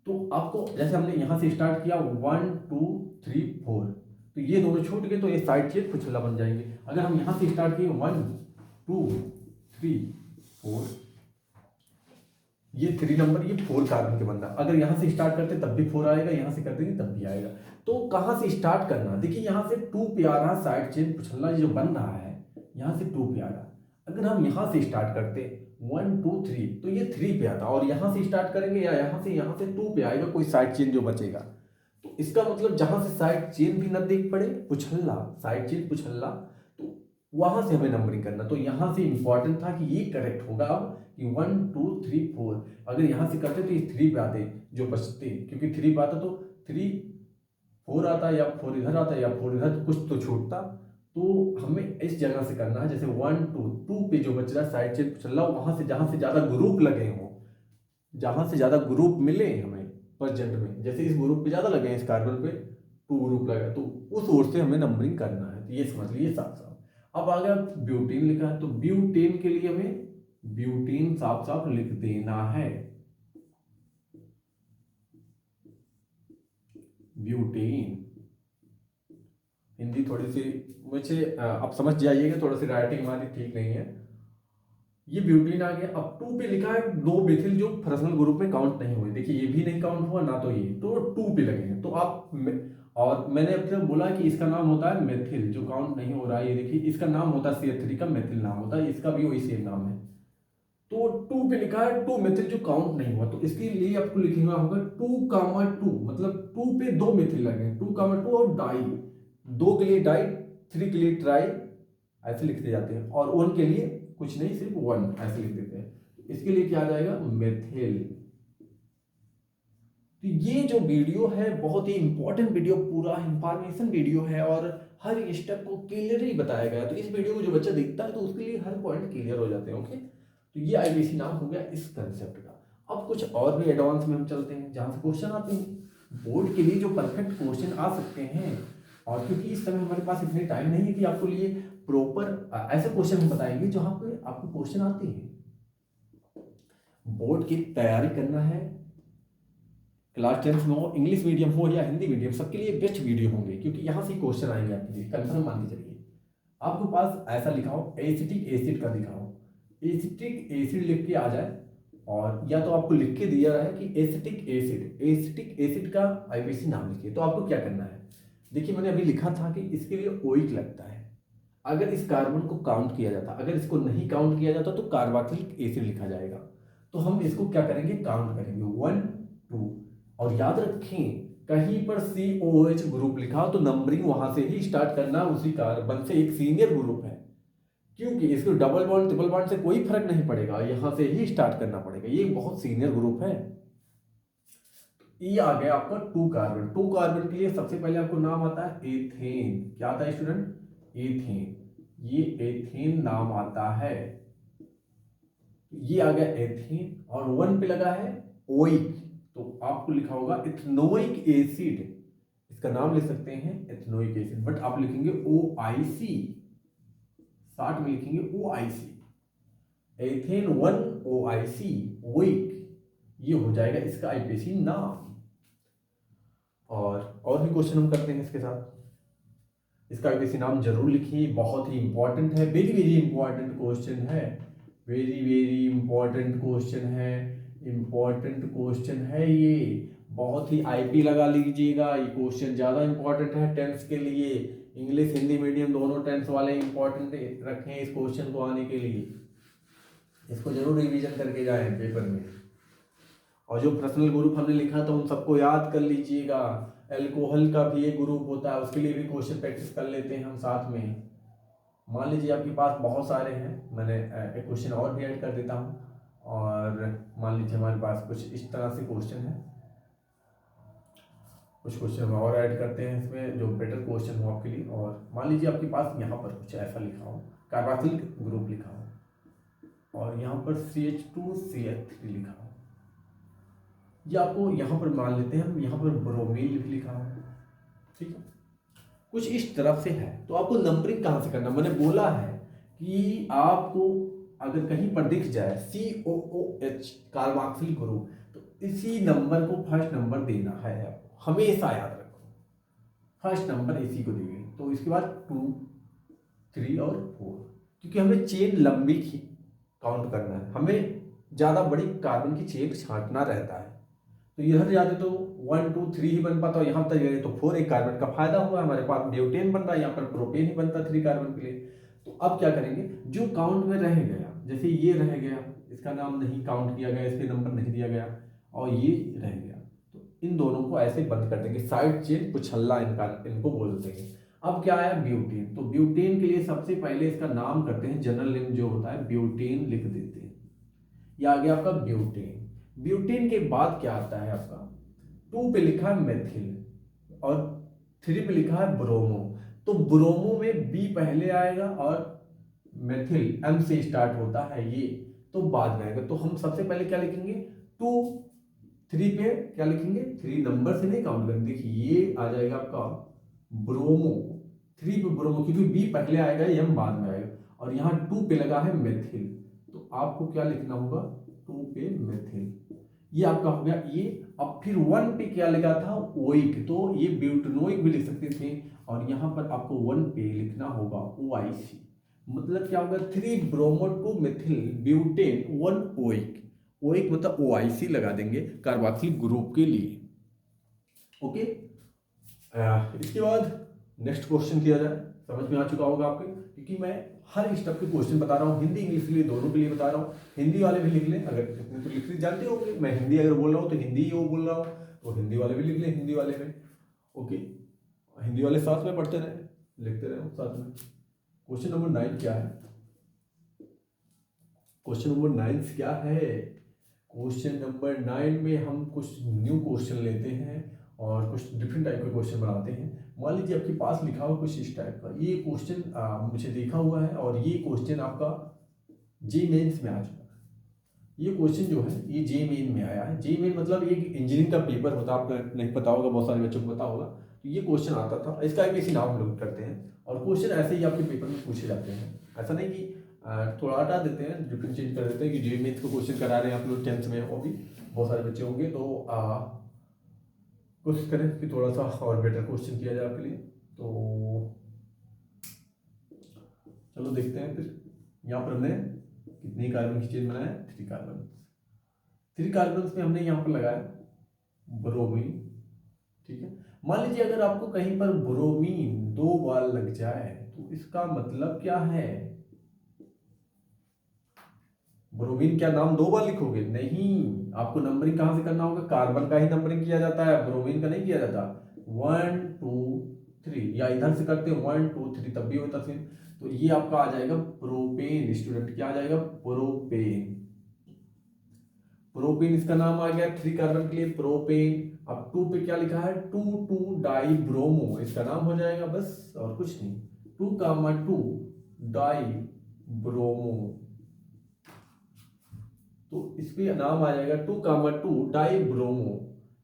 तो आपको जैसे हमने यहाँ से स्टार्ट किया 1 2 3 4, तो ये दोनों छूट गए, तो ये साइड चेन पुछल्ला बन जाएंगे। अगर हम यहाँ से स्टार्ट किए 1 2 3 4, ये 3 नंबर, ये 4 कार्बन के बनता। अगर यहाँ से स्टार्ट करते तब भी 4 आएगा, यहाँ से कर देंगे तब भी आएगा। तो कहाँ से स्टार्ट करना, देखिए यहाँ से 2 पे आ रहा साइड चेन पुछल्ला जो बन रहा है, यहाँ से 2 पे आ रहा। अगर हम यहाँ से स्टार्ट करते 1 2 3, तो ये 3 पे आता, और यहाँ से स्टार्ट करेंगे या यहाँ से 2 पे आएगा कोई साइड चेन जो बचेगा। तो इसका मतलब जहाँ से साइड चेन भी न देख पड़े, पुछल्ला साइड चेन पुछल्ला, तो वहां से हमें नंबरिंग करना। तो यहाँ से इंपॉर्टेंट था कि ये करेक्ट होगा अब कि 1 2 3 4, अगर यहाँ से करते तो ये 3 पे आते जो बचते, क्योंकि 3 पे आता तो 3 4 आता, या 4 इधर आता, या 4 इधर, तो कुछ तो छूटता। तो हमें इस जगह से करना है, जैसे 1 2 2 पे जो बच रहा है साइड चेन चल रहा, वहां से जहां से ज्यादा ग्रुप लगे हों, जहां से ज्यादा ग्रुप मिले हमें परजेंट में, जैसे इस ग्रुप पे ज्यादा लगे हैं, इस कार्बन पे 2 ग्रुप लगे, तो उस ओर से हमें नंबरिंग करना है। तो ये समझ लीजिए साफ साफ। अब आ गया ब्यूटेन लिखा है, तो ब्यूटेन के लिए हमें ब्यूटेन साफ साफ लिख देना है। ब्यूटेन, हिंदी थोड़ी सी मुझे आप समझ जाइएगा, थोड़ा सी राइटिंग हमारी ठीक नहीं है। ये ब्यूटेन आ गया। अब 2 पे लिखा है 2 मेथिल जो फ्रैक्शनल ग्रुप में काउंट नहीं हुए, देखिए ये भी नहीं काउंट हुआ ना, तो ये तो 2 पे लगे हैं। तो आप और मैंने अब तक बोला कि इसका नाम होता है मेथिल, जो काउंट नहीं हो रहा है, ये देखिए इसका नाम होता है CH3 का मेथिल नाम होता है, इसका भी वही सेम नाम है। तो 2 पे लिखा है 2 मेथिल जो काउंट नहीं हुआ, तो इसके लिए आपको लिखना होगा 2, मतलब 2 पे 2 मेथिल लगे हैं, 2, और डाई, 2 के लिए डाई, 3 के लिए ट्राई, ऐसे लिखते जाते हैं, और 1 के लिए कुछ नहीं, सिर्फ 1 ऐसे लिख देते हैं। इसके लिए क्या आ जाएगा, मेथिल। तो ये जो वीडियो है बहुत ही इंपॉर्टेंट वीडियो, पूरा इंफॉर्मेशन वीडियो है, और हर स्टेप को क्लियरली बताया गया है। तो इस वीडियो को जो बच्चा देखता है तो उसके लिए हर पॉइंट क्लियर हो जाते हैं। ओके, तो ये IBC नाम हो गया इस कंसेप्ट का। अब कुछ और भी एडवांस में हम चलते हैं, जहां से क्वेश्चन आते हैं बोर्ड के लिए, जो परफेक्ट क्वेश्चन आ सकते हैं। और क्योंकि इस समय हमारे पास इतने टाइम नहीं है कि आपको लिए प्रॉपर ऐसे क्वेश्चन हम बताएंगे जहां पे आपको क्वेश्चन आते हैं, बोर्ड की तैयारी करना है, क्लास 10 में हो, इंग्लिश मीडियम हो या हिंदी मीडियम, सबके लिए बेस्ट वीडियो होंगे, क्योंकि यहाँ से क्वेश्चन आएंगे आपके लिए कंफर्म मान के चलिए। आपके पास ऐसा लिखा हो एसिटिक एसिड का लिखा हो, एसिटिक एसिड लिख के आ जाए, और या तो आपको लिख के दिया है कि एसिटिक एसिड का IBC नाम लिखिए। तो आपको क्या करना है, देखिए मैंने अभी लिखा था कि इसके लिए ओइक लगता है, अगर इस कार्बन को काउंट किया जाता, अगर इसको नहीं काउंट किया जाता तो कार्बोक्सिलिक एसिड लिखा जाएगा। तो हम इसको क्या करेंगे, काउंट करेंगे 1 2, और याद रखें कहीं पर COH ग्रुप लिखा तो नंबरिंग वहां से ही स्टार्ट करना, उसी कार्बन से, एक सीनियर ग्रुप है, क्योंकि इसको डबल बॉन्ड ट्रिपल बॉन्ड से कोई फर्क नहीं पड़ेगा, यहां से ही स्टार्ट करना पड़ेगा, ये बहुत सीनियर ग्रुप है। ये आ गया आपका 2 कार्बन। 2 कार्बन के लिए सबसे पहले आपको नाम आता है एथेन। क्या आता है स्टूडेंट, एथेन, ये एथेन नाम आता है। ये आ गया एथेन, और 1 पे लगा है ओइक, तो आपको लिखा होगा इथेनोइक एसिड, इसका नाम लिख सकते हैं इथेनोइक एसिड, बट आप लिखेंगे OIC, शॉर्ट में लिखेंगे OIC, एथेन 1 OIC, ओइक, ये हो जाएगा इसका IPC नाम। और भी क्वेश्चन हम करते हैं इसके साथ, इसका IPC नाम जरूर लिखिए, बहुत ही इंपॉर्टेंट है, वेरी वेरी इंपॉर्टेंट क्वेश्चन है, वेरी वेरी इंपॉर्टेंट क्वेश्चन है, इंपॉर्टेंट क्वेश्चन है, ये बहुत ही IP लगा लीजिएगा, ये क्वेश्चन ज़्यादा इंपॉर्टेंट है टेंस के लिए, इंग्लिश हिंदी मीडियम दोनों टेंस वाले इंपॉर्टेंट रखें इस क्वेश्चन को आने के लिए, इसको जरूर रिवीजन करके जाएं पेपर में। और जो पर्सनल ग्रुप हमने लिखा था उन सबको याद कर लीजिएगा, एल्कोहल का भी एक ग्रुप होता है, उसके लिए भी क्वेश्चन प्रैक्टिस कर लेते हैं हम साथ में। मान लीजिए आपके पास बहुत सारे हैं, मैंने एक क्वेश्चन और भी ऐड कर देता हूँ, और मान लीजिए हमारे पास कुछ इस तरह से क्वेश्चन है, कुछ क्वेश्चन हम और ऐड करते हैं इसमें जो बेटर क्वेश्चन हो आपके लिए। और मान लीजिए आपके पास यहाँ पर कुछ ऐसा लिखा हो, कार्बोक्सिलिक ग्रुप लिखा हो, और यहाँ पर CH2CH3 लिखा हो, ये आपको यहाँ पर मान लेते हैं हम, यहाँ पर ब्रोमीन भी लिखा हो, ठीक है, कुछ इस तरफ से है। तो आपको नंबरिंग कहाँ से करना, मैंने बोला है कि आपको अगर कहीं पर दिख जाए COOH कार्बोक्सिल ग्रुप, तो इसी नंबर को फर्स्ट नंबर देना है आपको, हमेशा याद रखो, फर्स्ट नंबर इसी को देंगे। तो इसके बाद 2 3 और 4, क्योंकि हमें चेन लंबी काउंट करना है, हमें ज़्यादा बड़ी कार्बन की चेन छांटना रहता है। तो इधर जाते तो 1 2 3 ही बन पाता, और यहाँ तक गए तो 4, एक कार्बन का फायदा हुआ, हमारे पास ब्यूटेन बन रहा है, यहाँ पर प्रोपेन ही बनता 3 कार्बन के लिए। तो अब क्या करेंगे, जो काउंट में रह गया, जैसे ये रह गया, इसका नाम नहीं काउंट किया गया, इसके नंबर नहीं दिया गया और ये रह गया। तो इन दोनों को ऐसे बंद कर देंगे, साइड चेन कुछ हल्ला इनको बोल देंगे। अब क्या आया, ब्यूटेन। तो ब्यूटेन के लिए सबसे पहले इसका नाम करते हैं, जनरल नेम जो होता है ब्यूटेन लिख देते हैं। ये आ गया आपका ब्यूटेन। ब्यूटेन के बाद क्या आता है आपका, 2 पे लिखा है मेथिल और 3 पे लिखा है ब्रोमो। तो ब्रोमो में बी पहले आएगा और मेथिल एम से स्टार्ट होता है ये, तो बाद में आएगा। तो हम सबसे पहले क्या लिखेंगे, 2 3 पे क्या लिखेंगे, 3 नंबर से नहीं काउंट करेंगे। देखिए ये आ जाएगा आपका ब्रोमो, 3 पे ब्रोमो, क्योंकि बी पहले आएगा एम बाद में आएगा, और यहाँ 2 पे लगा है मेथिल, तो आपको क्या लिखना होगा, 2 पे मेथिल, ये आपका हो गया ये। अब फिर 1 पे क्या लगा था, ओइक, तो ये ब्यूटेनोइक भी लिख सकते थे, और यहाँ पर आपको 1 पे लिखना होगा OIC। मतलब क्या होगा, 3 bromo 2 methyl butane 1 oic. Oic मतलब OIC लगा देंगे कार्बोक्सिल ग्रुप के लिए। ओके, इसके बाद नेक्स्ट क्वेश्चन किया जाए। समझ में आ चुका होगा आपके, क्योंकि मैं हर स्टेप के क्वेश्चन बता रहा हूँ, हिंदी इंग्लिश के लिए दोनों के लिए बता रहा हूँ। हिंदी वाले भी लिख लें, अगर तो लिख जानते होंगे, मैं हिंदी अगर बोल रहा हूँ तो हिंदी ही वो बोल रहा हूँ, तो हिंदी वाले भी लिख लें हिंदी वाले में। ओके, हिंदी वाले साथ में पढ़ते रहे, लिखते रहे साथ में। क्वेश्चन नंबर 9 क्या है, क्वेश्चन नंबर 9 क्या है, क्वेश्चन नंबर 9 में हम कुछ न्यू क्वेश्चन लेते हैं और कुछ डिफरेंट टाइप के क्वेश्चन बनाते हैं। मान लीजिए आपके पास लिखा हुआ कुछ इस टाइप का, ये क्वेश्चन मुझे देखा हुआ है और ये क्वेश्चन आपका जे मेन्स में आ चुका है। ये क्वेश्चन जो है ये जे मेन में आया है। जे मेन मतलब एक इंजीनियरिंग का पेपर होता है, आपको नहीं पता होगा, बहुत सारे बच्चों को पता होगा। तो ये क्वेश्चन आता था, इसका एक इसी नाम हम लोग करते हैं, और क्वेश्चन ऐसे ही आपके पेपर में पूछे जाते हैं। ऐसा नहीं कि थोड़ा हटा देते हैं, डिफरेंट चेंज कर देते हैं कि जे मेन्स को क्वेश्चन करा रहे हैं आप लोग 10th में, वो भी बहुत सारे बच्चे होंगे, तो कोशिश करें कि थोड़ा सा और बेटर क्वेश्चन किया जाए आपके लिए। तो चलो देखते हैं फिर, यहाँ पर हमने कितनी कार्बन की चेन बनाया, 3 कार्बन। 3 कार्बन में हमने यहाँ पर लगाया ब्रोमीन, ठीक है। मान लीजिए अगर आपको कहीं पर ब्रोमीन 2 बार लग जाए तो इसका मतलब क्या है, ब्रोमीन क्या नाम 2 बार लिखोगे, नहीं, आपको नंबरिंग कहां से करना होगा, कार्बन का ही नंबरिंग किया जाता है, ब्रोमीन का नहीं किया जाता। 1 2 3, या इधर से करते हैं 1 2 3 तब भी होता सेम। तो ये आपका आ जाएगा प्रोपेन, स्टूडेंट क्या आ जाएगा, प्रोपेन। प्रोपेन इसका नाम आ गया 3 कार्बन के लिए प्रोपेन। अब 2 पे क्या लिखा है, 2 डाई ब्रोमो, इसका नाम हो जाएगा बस, और कुछ नहीं, 2 डाई ब्रोमो। तो इसके नाम आ जाएगा 2 डाई ब्रोमो।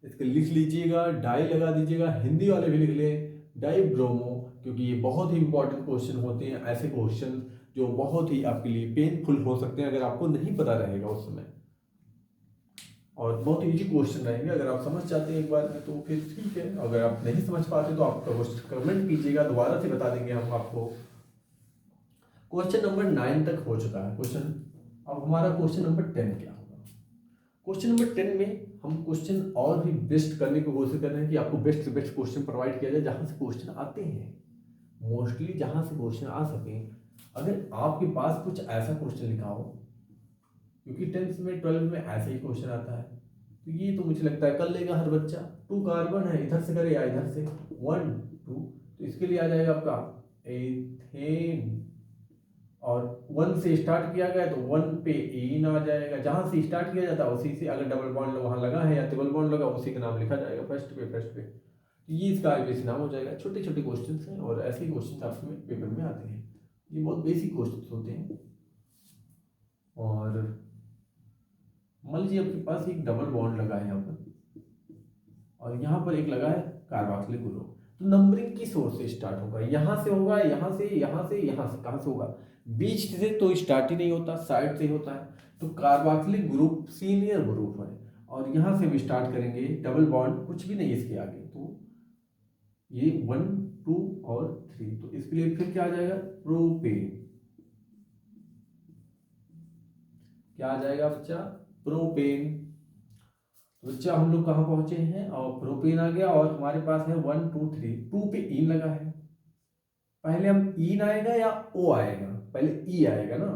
इसके लिख लीजिएगा, डाई लगा दीजिएगा, हिंदी वाले भी लिख ले डाई ब्रोमो, क्योंकि ये बहुत ही इंपॉर्टेंट क्वेश्चन होते हैं, ऐसे क्वेश्चन जो बहुत ही आपके लिए पेनफुल हो सकते हैं अगर आपको नहीं पता रहेगा उस समय, और बहुत इजी क्वेश्चन रहेंगे। अगर आप समझ जाते हैं एक बार में तो फिर ठीक है, अगर आप नहीं समझ पाते तो आप कमेंट कीजिएगा, दोबारा से बता देंगे हम आपको। क्वेश्चन नंबर 9 तक हो चुका है क्वेश्चन। अब हमारा क्वेश्चन नंबर 10 क्या होगा, क्वेश्चन नंबर 10 में हम क्वेश्चन और भी बेस्ट करने की कोशिश कर रहे हैं कि आपको बेस्ट से बेस्ट क्वेश्चन प्रोवाइड किया जाए, जहां से क्वेश्चन आते हैं, मोस्टली जहां से क्वेश्चन आ सके। अगर आपके पास कुछ ऐसा क्वेश्चन लिखा हो, क्योंकि 10th में 12th में ऐसा ही क्वेश्चन आता है, तो ये तो मुझे लगता है कर लेगा हर बच्चा। 2 कार्बन है, इधर से करे या इधर से 1 2, तो इसके लिए आ जाएगा आपका एथेन, और 1 से स्टार्ट किया गया तो 1 पे एन आ जाएगा, जहां से स्टार्ट किया जाता है उसी से, अगर डबल बॉन्ड वहां लगा है या ट्रिपल बॉन्ड लगा उसी का नाम लिखा जाएगा फर्स्ट पे। ये इसका आईपीसी नाम हो जाएगा। छोटे छोटे क्वेश्चन हैं और ऐसे ही क्वेश्चन आपके पेपर में आते हैं, ये बहुत बेसिक क्वेश्चन होते हैं। और मान लीजिए आपके पास एक डबल बॉन्ड लगा है यहाँ पर, और यहाँ पर एक लगा है कार्बोक्सिलिक ग्रुप, तो नंबरिंग किस ओर से स्टार्ट होगा, यहाँ से होगा, यहाँ से, यहाँ से, यहाँ से, कहाँ से होगा, बीच से तो स्टार्ट ही नहीं होता, साइड से होता है। तो कार्बोक्सिलिक ग्रुप सीनियर ग्रुप है, और यहाँ से भी स्टार्ट करेंगे, डबल बॉन्ड कुछ भी नहीं इसके आगे, तो ये 1 2 और 3, तो इसके लिए फिर क्या आ जाएगा, प्रोपेन। क्या आ जाएगा बच्चा, प्रोपेन। तो बच्चा हम लोग कहाँ पहुंचे हैं, और प्रोपेन आ गया, और हमारे पास है 1 2 3, 2 पे इन लगा है। पहले हम इन आएगा या ओ आएगा, पहले ई आएगा ना,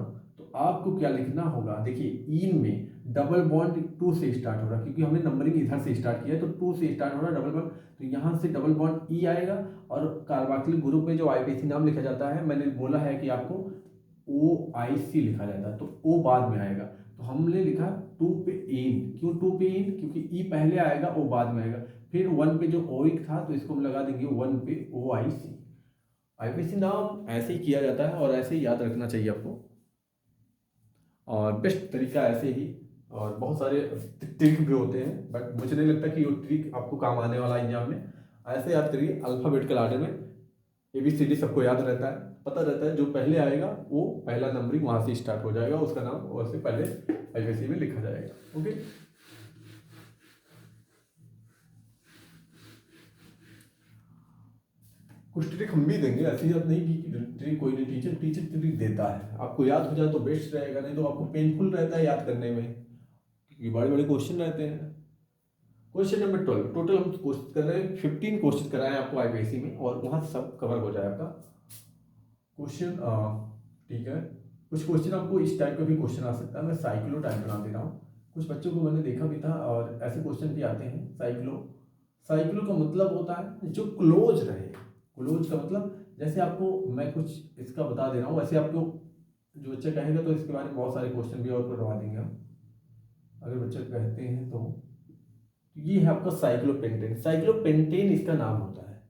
तो आपको क्या लिखना होगा, देखिए ईन में डबल बॉन्ड 2 से स्टार्ट हो रहा है, क्योंकि हमने नंबरिंग इधर से स्टार्ट किया है, तो 2 से स्टार्ट हो रहा है डबल बॉन्ड, तो यहाँ से डबल बॉन्ड ई आएगा। और कार्बोक्सिलिक ग्रुप में जो आईपीसी नाम लिखा जाता है, मैंने बोला है कि आपको OIC लिखा जाता है, तो O बाद में आएगा, तो हमने लिखा 2 पे एन। क्यों 2 पे एन? क्योंकि ई पहले आएगा, ओ बाद में आएगा। फिर 1 पे जो ओइक था, तो इसको हम लगा देंगे 1 पे OIC। आईपीसी नाम ऐसे ही किया जाता है और ऐसे ही याद रखना चाहिए आपको। और बेस्ट तरीका ऐसे ही, और बहुत सारे ट्रिक भी होते हैं, बट मुझे नहीं लगता कि वो ट्रिक आपको काम आने वाला है एग्जाम में। ऐसे याद करिए, अल्फ़ाबेटिकल आर्डर में ABCD सबको याद रहता है, पता रहता है, जो पहले आएगा वो पहला नंबरिंग वहाँ से स्टार्ट हो जाएगा, उसका नाम वैसे पहले आईपीसी में लिखा जाएगा। ओके, कुछ ट्रिक हम भी देंगे, ऐसी बात नहीं कि ट्रिक कोई नहीं, टीचर ट्रिक देता है, आपको याद हो जाए तो बेस्ट रहेगा, नहीं तो आपको पेनफुल रहता है याद करने में, क्योंकि बड़े बड़े क्वेश्चन रहते हैं। क्वेश्चन नंबर 12, टोटल हम कोशिश कर रहे हैं 15 क्वेश्चन कराएं आपको आईपीसी में, और वहाँ सब कवर हो जाए आपका क्वेश्चन। ठीक है, कुछ क्वेश्चन आपको इस टाइप का भी क्वेश्चन आ सकता है, मैं साइक्लो टाइप बना दे रहा हूँ। कुछ बच्चों को मैंने देखा भी था, और ऐसे क्वेश्चन भी आते हैं। साइक्लो का मतलब होता है जो क्लोज रहे। क्लोज का मतलब, जैसे आपको मैं कुछ इसका बता दे रहा हूँ, वैसे आपको जो बच्चा कहेगा तो इसके बारे में बहुत सारे क्वेश्चन भी और करवा देंगे हम, अगर बच्चे कहते हैं तो। ये है आपका साइक्लोपेंटेन। साइक्लोपेंटेन इसका नाम होता है।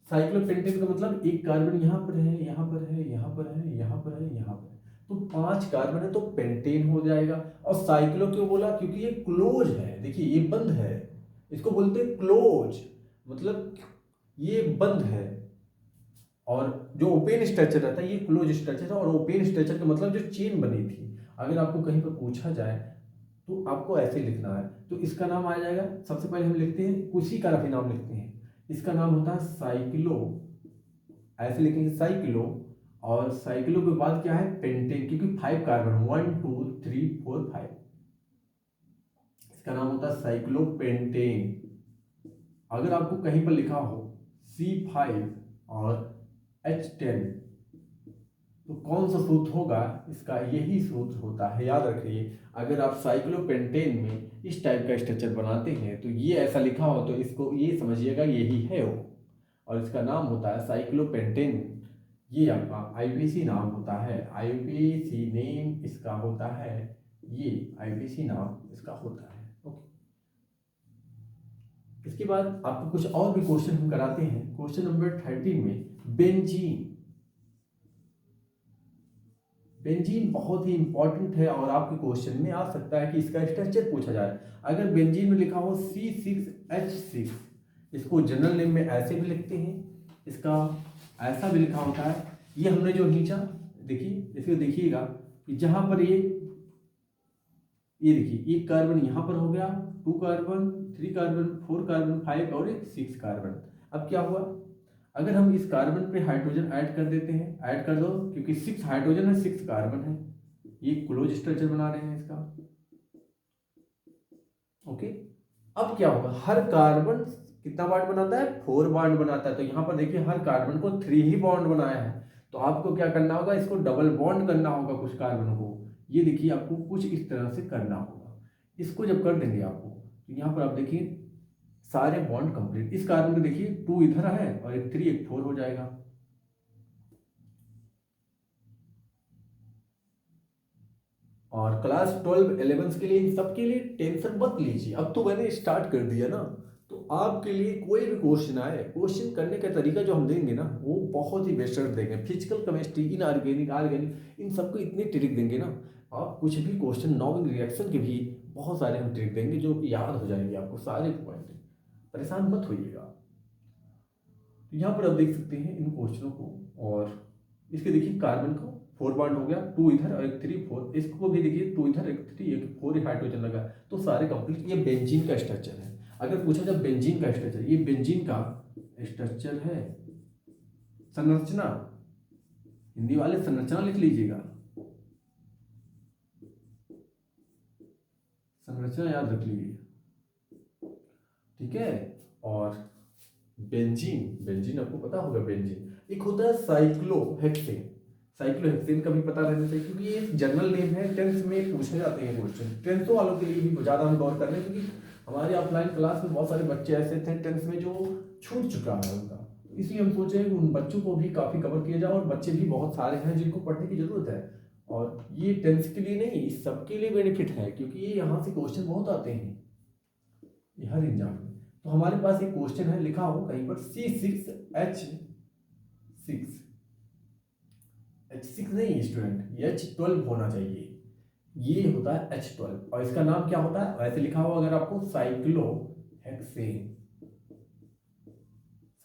साइक्लोपेंटेन का मतलब एक कार्बन यहाँ पर है, यहाँ पर है, यहाँ पर है, यहाँ पर है, यहाँ पर है, तो 5 कार्बन है, तो पेंटेन हो जाएगा। और साइक्लो क्यों बोला? क्योंकि ये क्लोज है, देखिए ये बंद है, इसको बोलते हैं क्लोज, मतलब ये बंद है। और जो ओपन स्ट्रक्चर रहता है ये क्लोज स्ट्रक्चर है, और ओपन स्ट्रक्चर का मतलब जो चेन बनी थी, अगर आपको कहीं पर पूछा जाए तो आपको ऐसे लिखना है, तो इसका नाम आ जाएगा। सबसे पहले हम लिखते हैं, उसी का भी नाम लिखते हैं, इसका नाम होता है साइक्लो, ऐसे लिखेंगे साइक्लो। और साइक्लो के बाद क्या है? पेंटेन, क्योंकि 5 कार्बन, 1 2 3 4 5, इसका नाम होता है साइक्लोपेंटेन। अगर आपको कहीं पर लिखा हो C5 और H10, तो कौन सा सूत्र होगा इसका? यही सूत्र होता है, याद रखिए। अगर आप साइक्लोपेंटेन में इस टाइप का स्ट्रक्चर बनाते हैं, तो ये ऐसा लिखा हो, तो इसको ये समझिएगा यही है वो, और इसका नाम होता है साइक्लोपेंटेन। ये आपका आईपीसी नाम होता है, आईपीसी नेम इसका होता है, ये आईपीसी नाम इसका होता है। ओके, इसके बाद आपको कुछ और भी क्वेश्चन हम कराते हैं। क्वेश्चन नंबर 13 में बेंजीन। बेंजीन बहुत ही इंपॉर्टेंट है, और आपके क्वेश्चन में आ सकता है कि इसका स्ट्रक्चर पूछा जाए। अगर बेंजीन में लिखा हो C6H6, इसको जनरल नेम में ऐसे भी लिखते हैं, इसका ऐसा भी लिखा होता है। ये हमने जो खींचा, देखिए इसको देखिएगा कि जहां पर ये देखिए, एक कार्बन यहाँ पर हो गया, 2 कार्बन, 3 कार्बन, 4 कार्बन, 5 और एक 6 कार्बन। अब क्या हुआ? अगर हम इस कार्बन पे हाइड्रोजन ऐड कर देते हैं, ऐड कर दो, क्योंकि 6 हाइड्रोजन है, 6 कार्बन है, ये क्लोज स्ट्रक्चर बना रहे हैं इसका। ओके, अब क्या होगा? हर कार्बन कितना बॉन्ड बनाता है? 4 बॉन्ड बनाता है, तो यहाँ पर देखिए हर कार्बन को 3 ही बॉन्ड बनाया है, तो आपको क्या करना होगा? इसको डबल बॉन्ड करना होगा कुछ कार्बन को। ये देखिए आपको कुछ इस तरह से करना होगा। इसको जब कर देंगे आपको, तो यहाँ पर आप देखिए सारे बॉन्ड कंप्लीट। इस कार्बन को देखिए 2 इधर है, और एक 3 एक 4 हो जाएगा। और क्लास 12 11 के लिए, इन सब के लिए टेंशन मत लीजिए, अब तो मैंने स्टार्ट कर दिया ना, तो आपके लिए कोई भी क्वेश्चन आए, क्वेश्चन करने का तरीका जो हम देंगे ना, वो बहुत ही बेस्ट देंगे। फिजिकल केमिस्ट्री, इनऑर्गेनिक, ऑर्गेनिक, इन सबको इतनी ट्रिक देंगे ना, आप कुछ भी क्वेश्चन, नॉन रिएक्शन के भी बहुत सारे हम ट्रिक देंगे, जो कि याद हो जाएंगे आपको सारे पॉइंट। परेशान मत होइएगा। तो यहाँ पर आप देख सकते हैं इन क्वेश्चनों को, और इसके देखिए कार्बन को 4 बॉन्ड हो गया, 2 इधर और एक 3 4, इसको भी देखिए 2 इधर, एक 3 एक 4 हाइड्रोजन लगा, तो सारे कंप्लीट। ये बेंजीन का स्ट्रक्चर है। अगर पूछा जाए बेंजीन का स्ट्रक्चर, ये बेंजीन का स्ट्रक्चर है। संरचना, हिंदी वाले संरचना लिख लीजिएगा, संरचना याद रख लीजिए, ठीक है। और बेंजीन, बेंजीन आपको पता होगा, बेंजीन एक होता है साइक्लोहेक्सेन। साइक्लोहेक्सेन का भी पता रहना चाहिए, क्योंकि ये जनरल नेम है, टेंथ में पूछे जाते हैं क्वेश्चन। टेंथों वालों के लिए भी ज़्यादा हम गौर कर रहे हैं, क्योंकि हमारे ऑफलाइन क्लास में बहुत सारे बच्चे ऐसे थे टेंथ में जो छूट चुका है उनका, इसलिए हम सोचे कि उन बच्चों को भी काफ़ी कवर किया जाए, और बच्चे भी बहुत सारे हैं जिनको पढ़ने की ज़रूरत है। और ये टेंथ के लिए नहीं, इस सबके लिए बेनिफिट है, क्योंकि ये यहाँ से क्वेश्चन बहुत आते हैं ये हर एग्जाम में। तो हमारे पास एक क्वेश्चन है, लिखा हो कहीं पर C6H6, H6 नहीं स्टूडेंट, H12 होना चाहिए, ये होता है H12, और इसका नाम क्या होता है, वैसे लिखा हुआ अगर आपको साइक्लोहेक्सेन।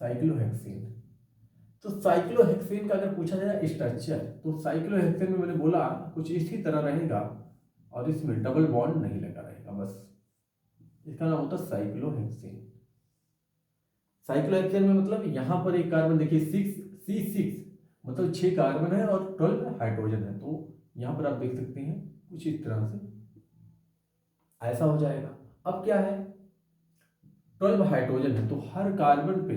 साइक्लोहेक्सेन, तो साइक्लोहेक्सेन का अगर पूछा जाए स्ट्रक्चर, तो साइक्लोहेक्सेन में मैंने बोला कुछ इसी तरह रहेगा, और इसमें डबल बॉन्ड नहीं लगा रहेगा, बस इसका नाम होता है साइक्लोहेक्सेन। साइक्लोहेक्सेन में मतलब यहाँ पर एक कार्बन देखिए 6C6, मतलब 6 कार्बन है और 12 हाइड्रोजन है, तो यहाँ पर आप देख सकते हैं कुछ इस तरह से ऐसा हो जाएगा। अब क्या है, 12 हाइड्रोजन है, तो हर कार्बन पे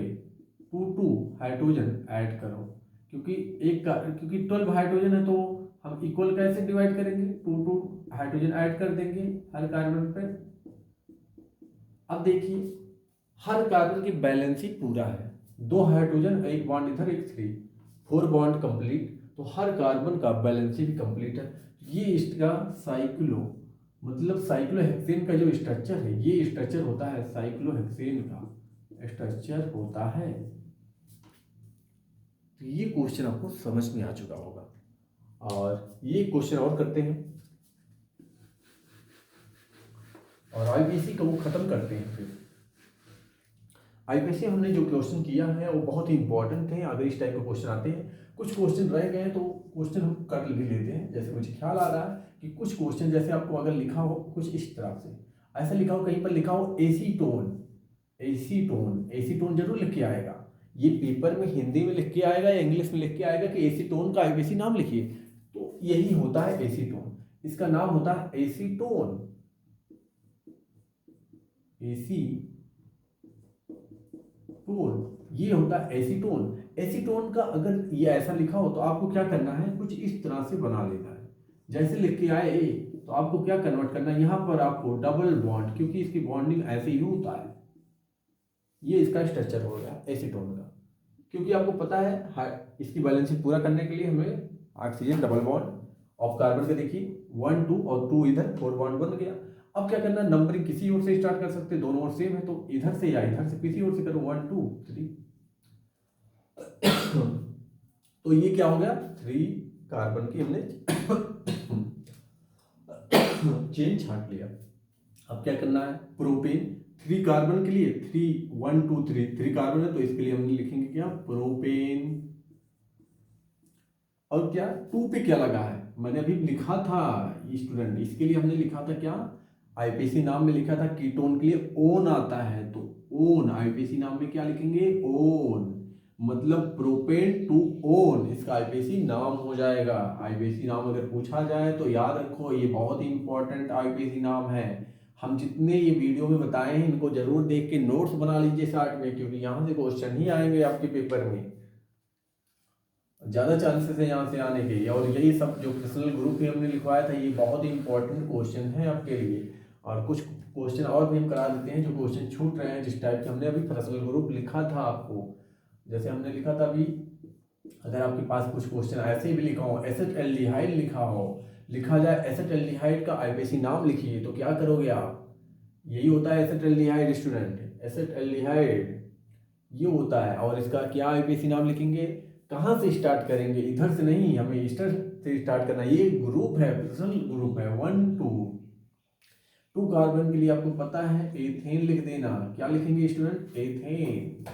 2 हाइड्रोजन ऐड करो, क्योंकि 12 हाइड्रोजन है, तो हम इक्वल कैसे डिवाइड करेंगे, 2 हाइड्रोजन ऐड कर देंगे हर कार्बन पे। अब देखिए हर कार्बन की बैलेंस ही पूरा है, 2 हाइड्रोजन, एक बॉन्ड इधर, एक 3, 4 बॉन्ड कंप्लीट, तो हर कार्बन का बैलेंस भी कंप्लीट है। ये इसका मतलब साइक्लोहेक्सेन का जो स्ट्रक्चर है, ये स्ट्रक्चर होता है, साइक्लोहेक्सेन का स्ट्रक्चर होता है। तो ये क्वेश्चन आपको समझ में आ चुका होगा, और ये क्वेश्चन और करते हैं और आईपीसी को वो खत्म करते हैं। फिर आईपीसी हमने जो क्वेश्चन किया है वो बहुत ही इंपॉर्टेंट थे, अगर इस टाइप के क्वेश्चन आते हैं, कुछ क्वेश्चन रह गए तो क्वेश्चन हम कर भी लेते हैं। जैसे मुझे ख्याल आ रहा है कि कुछ क्वेश्चन जैसे आपको अगर लिखा हो कुछ इस तरह से, ऐसा लिखा हो, कहीं पर लिखा हो एसीटोन, एसीटोन, एसीटोन जरूर लिख के आएगा, ये पेपर में हिंदी में लिख के आएगा या इंग्लिश में लिख के आएगा कि एसीटोन का आईपीसी नाम लिखिए, तो यही होता है एसीटोन, इसका नाम होता है एसीटोन, एसीटोन, ये होता है एसीटोन। एसीटोन का अगर ये ऐसा लिखा हो तो आपको क्या करना है, कुछ इस तरह से बना लेना है, जैसे लिख के आए ए, तो आपको क्या कन्वर्ट करना है, यहाँ पर आपको डबल बॉन्ड, क्योंकि इसकी बॉन्डिंग ऐसे ही होता है, ये इसका स्ट्रक्चर हो गया एसीटोन का। क्योंकि आपको पता है इसकी बैलेंसिंग पूरा करने के लिए हमें oxygen double bond of carbon का देखिए 1 2 और 2 इधर 4 बॉन्ड बन गया। अब क्या करना है, नंबरिंग किसी ओर से स्टार्ट कर सकते हैं, दोनों ओर सेम है, तो इधर से या इधर से किसी ओर से करो 1 2 3 तो ये क्या हो गया, 3 कार्बन की हमने चेन छांट लिया। अब क्या करना है, प्रोपेन 3 कार्बन के लिए 3 1 2 3 कार्बन है, तो इसके लिए हम लिखेंगे क्या, प्रोपेन। और क्या 2 पे क्या लगा है, मैंने अभी लिखा था स्टूडेंट, इसके लिए हमने लिखा था क्या, आईपीसी नाम में लिखा था कीटोन के लिए ओन आता है, तो ओन आईपीसी नाम में क्या लिखेंगे, ओन, मतलब प्रोपेन टू ओन, इसका आईपीसी नाम हो जाएगा। आईपीसी नाम अगर पूछा जाए तो याद रखो, ये बहुत ही इंपॉर्टेंट आईपीसी नाम है। हम जितने ये वीडियो में बताए हैं इनको जरूर देख के नोट्स बना लीजिए साथ में, क्योंकि यहाँ से क्वेश्चन ही आएंगे आपके पेपर में, ज़्यादा चांसेस है यहाँ से आने के। और यही सब जो पर्सनल ग्रुप में हमने लिखवाया था, ये बहुत ही इंपॉर्टेंट क्वेश्चन है आपके लिए। और कुछ क्वेश्चन और भी हम करा देते हैं जो क्वेश्चन छूट रहे हैं, जिस टाइप के हमने अभी पर्सनल ग्रुप लिखा था आपको, जैसे हमने लिखा था अभी, अगर आपके पास कुछ क्वेश्चन ऐसे भी लिखा हो, एसेटल्डिहाइड लिखा हो, लिखा जाए एसेटल्डिहाइड का आईपीसी नाम लिखिए, तो क्या करोगे आप, यही होता है एसेटल्डिहाइड स्टूडेंट, एसेटल्डिहाइड ये होता है। और इसका क्या आईपीसी नाम लिखेंगे, कहाँ से स्टार्ट करेंगे, इधर से नहीं, हमें ईस्टर से स्टार्ट करना। ये ग्रुप है, पर्सनल ग्रुप है, 1 2 कार्बन के लिए आपको पता है एथेन लिख देना। क्या लिखेंगे स्टूडेंट, एथेन,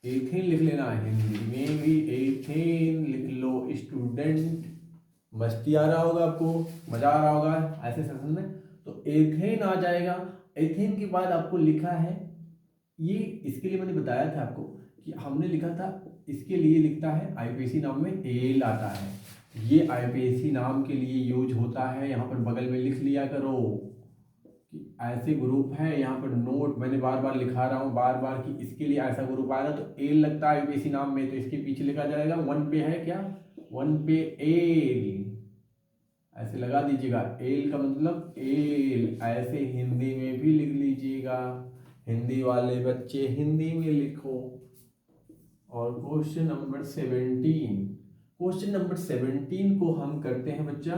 एथेन लिख लेना, हिंदी में भी एथेन लिख लो स्टूडेंट। मस्ती आ रहा होगा आपको, मजा आ रहा होगा ऐसे सेशन में, तो एथेन आ जाएगा। एथेन के बाद आपको लिखा है, ये इसके लिए मैंने बताया था आपको कि हमने लिखा था, इसके लिए लिखता है आईपीसी नाम में एल आता है, ये आईपीसी नाम के लिए यूज होता है, यहाँ पर बगल में लिख लिया करो, कि ऐसे ग्रुप है, यहाँ पर नोट मैंने बार बार लिखा रहा हूँ बार बार कि इसके लिए ऐसा ग्रुप आएगा तो एल लगता है आईपीएसी नाम में, तो इसके पीछे लिखा जाएगा 1 पे है क्या, 1 पे एल, ऐसे लगा दीजिएगा। एल का मतलब एल, ऐसे हिंदी में भी लिख लीजिएगा, हिंदी वाले बच्चे हिंदी में लिखो। और क्वेश्चन नंबर 17, क्वेश्चन नंबर 17 को हम करते हैं बच्चा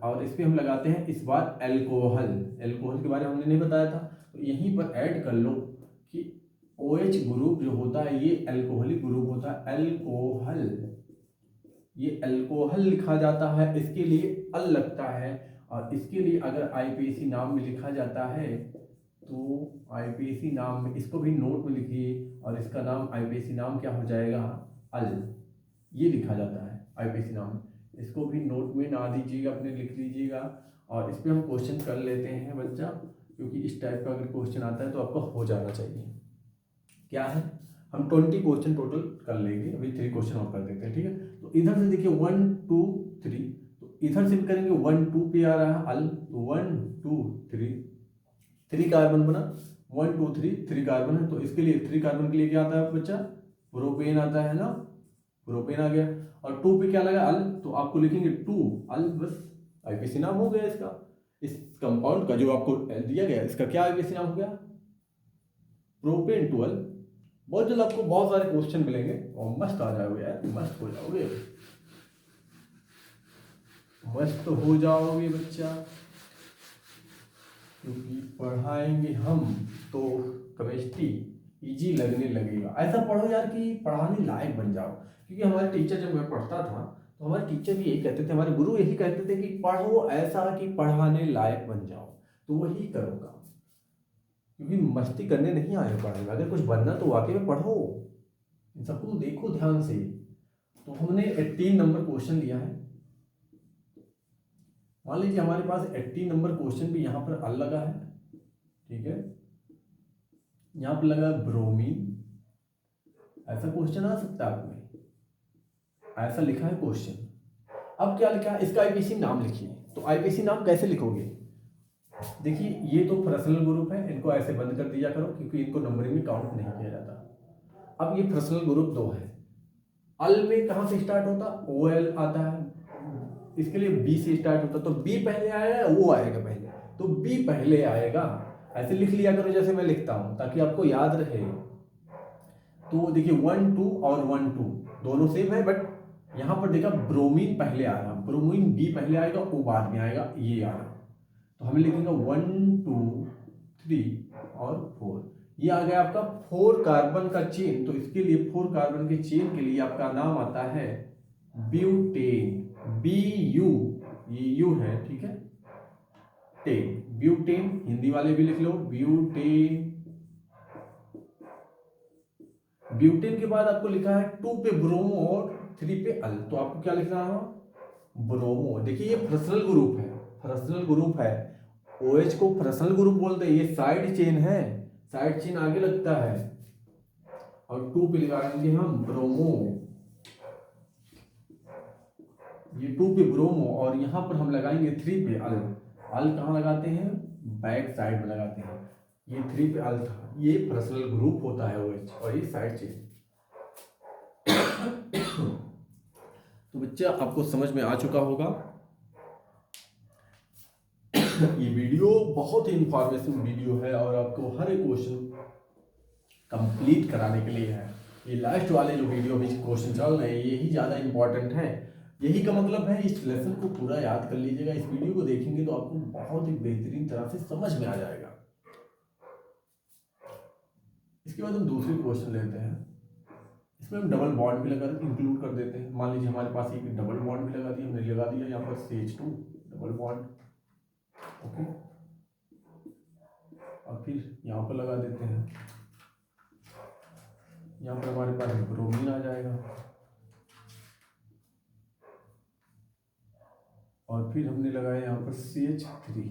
और इस पे हम लगाते हैं इस बार एल्कोहल। एल्कोहल के बारे में हमने नहीं बताया था, तो यहीं पर ऐड कर लो कि OH ग्रुप जो होता है ये एल्कोहलिक ग्रुप होता है, एल्कोहल, ये एल्कोहल लिखा जाता है, इसके लिए अल लगता है। और इसके लिए अगर आईपीएसी नाम में लिखा जाता है तो आईपीएसी नाम में, इसको भी नोट में लिखिए, और इसका नाम आईपीएसी नाम क्या हो जाएगा, अल, ये लिखा जाता है आईपीएसी नाम में। इसको भी नोट में ना दीजिएगा, अपने लिख लीजिएगा। और इस पे हम क्वेश्चन कर लेते हैं बच्चा, क्योंकि इस टाइप का अगर क्वेश्चन आता है तो आपका हो जाना चाहिए। क्या है, हम 20 क्वेश्चन टोटल कर लेंगे, अभी 3 क्वेश्चन और कर देते हैं, ठीक है। तो इधर से देखिए 1 2 3, तो इधर से भी करेंगे 1 2 पे आ रहा है अल, तो 1 2 3 कार्बन बना, 1 2 3 कार्बन है, तो इसके लिए 3 कार्बन के लिए क्या आता है बच्चा, प्रोपेन आता है ना, प्रोपेन आ गया। और 2 पे क्या लगा अल, तो आपको लिखेंगे 2 अल, बस आईपीएसी नाम हो गया इसका। इस कंपाउंड का जो आपको दिया गया इसका क्या आईपीएसी नाम हो गया, प्रोपेन 12। बहुत जल्द आपको बहुत सारे क्वेश्चन मिलेंगे और मस्त आ जाओगे यार, मस्त हो जाओगे, मस्त हो जाओगे बच्चा, क्योंकि पढ़ाएंगे हम तो केमिस्ट्री इजी लगने लगेगा। ऐसा पढ़ो यार कि पढ़ाने लायक बन जाओ, क्योंकि हमारे टीचर, जब मैं पढ़ता था तो हमारे टीचर भी यही कहते थे, हमारे गुरु यही कहते थे कि पढ़ो ऐसा कि पढ़ाने लायक बन जाओ, तो वही करूँगा, क्योंकि मस्ती करने नहीं आए हो पढ़ाई में, अगर कुछ बनना तो वाकई में पढ़ो, इन सबको देखो ध्यान से। तो हमने 18 नंबर क्वेश्चन लिया है, मान लीजिए हमारे पास 18 नंबर क्वेश्चन भी यहाँ पर अल लगा है, ठीक है, यहाँ पर लगा ब्रोमीन, ऐसा क्वेश्चन आ सकता है आपमें, ऐसा लिखा है क्वेश्चन। अब क्या लिखा है, इसका आईपीएसी नाम लिखिए। तो आईपीएसी नाम कैसे लिखोगे, देखिए ये तो पर्सनल ग्रुप है, इनको ऐसे बंद कर दिया करो, क्योंकि इनको नंबरिंग में काउंट नहीं किया जाता। अब ये पर्सनल ग्रुप 2 है, अल में कहाँ से स्टार्ट होता, OL आता है, इसके लिए बी से स्टार्ट होता, तो बी पहले आएगा, वो आएगा पहले, तो बी पहले आएगा, ऐसे लिख लिया करो जैसे मैं लिखता हूं, ताकि आपको याद रहे। तो देखिए 1 2 और 1 2 दोनों सेम है, बट यहां पर देखा ब्रोमीन पहले आ रहा, ब्रोमीन बी पहले आएगा, वो बाद में आएगा, ये आ रहा, तो हमें लिखेंगे 1 2 3 और 4, ये आ गया आपका 4 कार्बन का चेन। तो इसके लिए 4 कार्बन के चेन के लिए आपका नाम आता है ब्यूटेन, BU, ये यू है, ठीक है, टेन, ब्यूटेन, हिंदी वाले भी लिख लो ब्यूटेन। ब्यूटेन के बाद आपको लिखा है 2 पे ब्रोमो और 3 पे अल, तो आपको क्या लिखना है, ब्रोमो। देखिए ये फ्रक्शनल ग्रुप है, फ्रक्शनल ग्रुप है, OH को फ्रक्शनल ग्रुप बोलते हैं, ये साइड चेन है, साइड चेन आगे लगता है, और 2 पे लगाएंगे हम ब्रोमो, ये 2 पे ब्रोमो, और यहां पर हम लगाएंगे 3 पे अल। अल कहाँ लगाते हैं, बैक साइड में लगाते हैं, ये 3 पे अल था, ये पर्सनल ग्रुप होता है OH, और ये साइड चेन। तो बच्चा आपको समझ में आ चुका होगा, ये वीडियो बहुत ही इंफॉर्मेटिव वीडियो है, और आपको हर एक क्वेश्चन कंप्लीट कराने के लिए है। ये लास्ट वाले जो वीडियो में क्वेश्चन चल रहे हैं यही ज़्यादा इंपॉर्टेंट है, यही का मतलब है इस लेसन को पूरा याद कर लीजिएगा, इस वीडियो को देखेंगे तो आपको बहुत ही बेहतरीन तरह से समझ में आ जाएगा। इसके बाद हम दूसरी क्वेश्चन लेते हैं, इसमें हम डबल बॉन्ड भी लगा इंक्लूड कर देते हैं। मान लीजिए हमारे पास एक डबल बॉन्ड भी लगा दिया, हमने लगा दिया यहाँ पर CH2 डबल बॉन्ड, ओके, और फिर यहाँ पर लगा देते हैं, यहाँ पर हमारे पास ब्रोमीन आ जाएगा, और फिर हमने लगाया यहाँ पर CH3।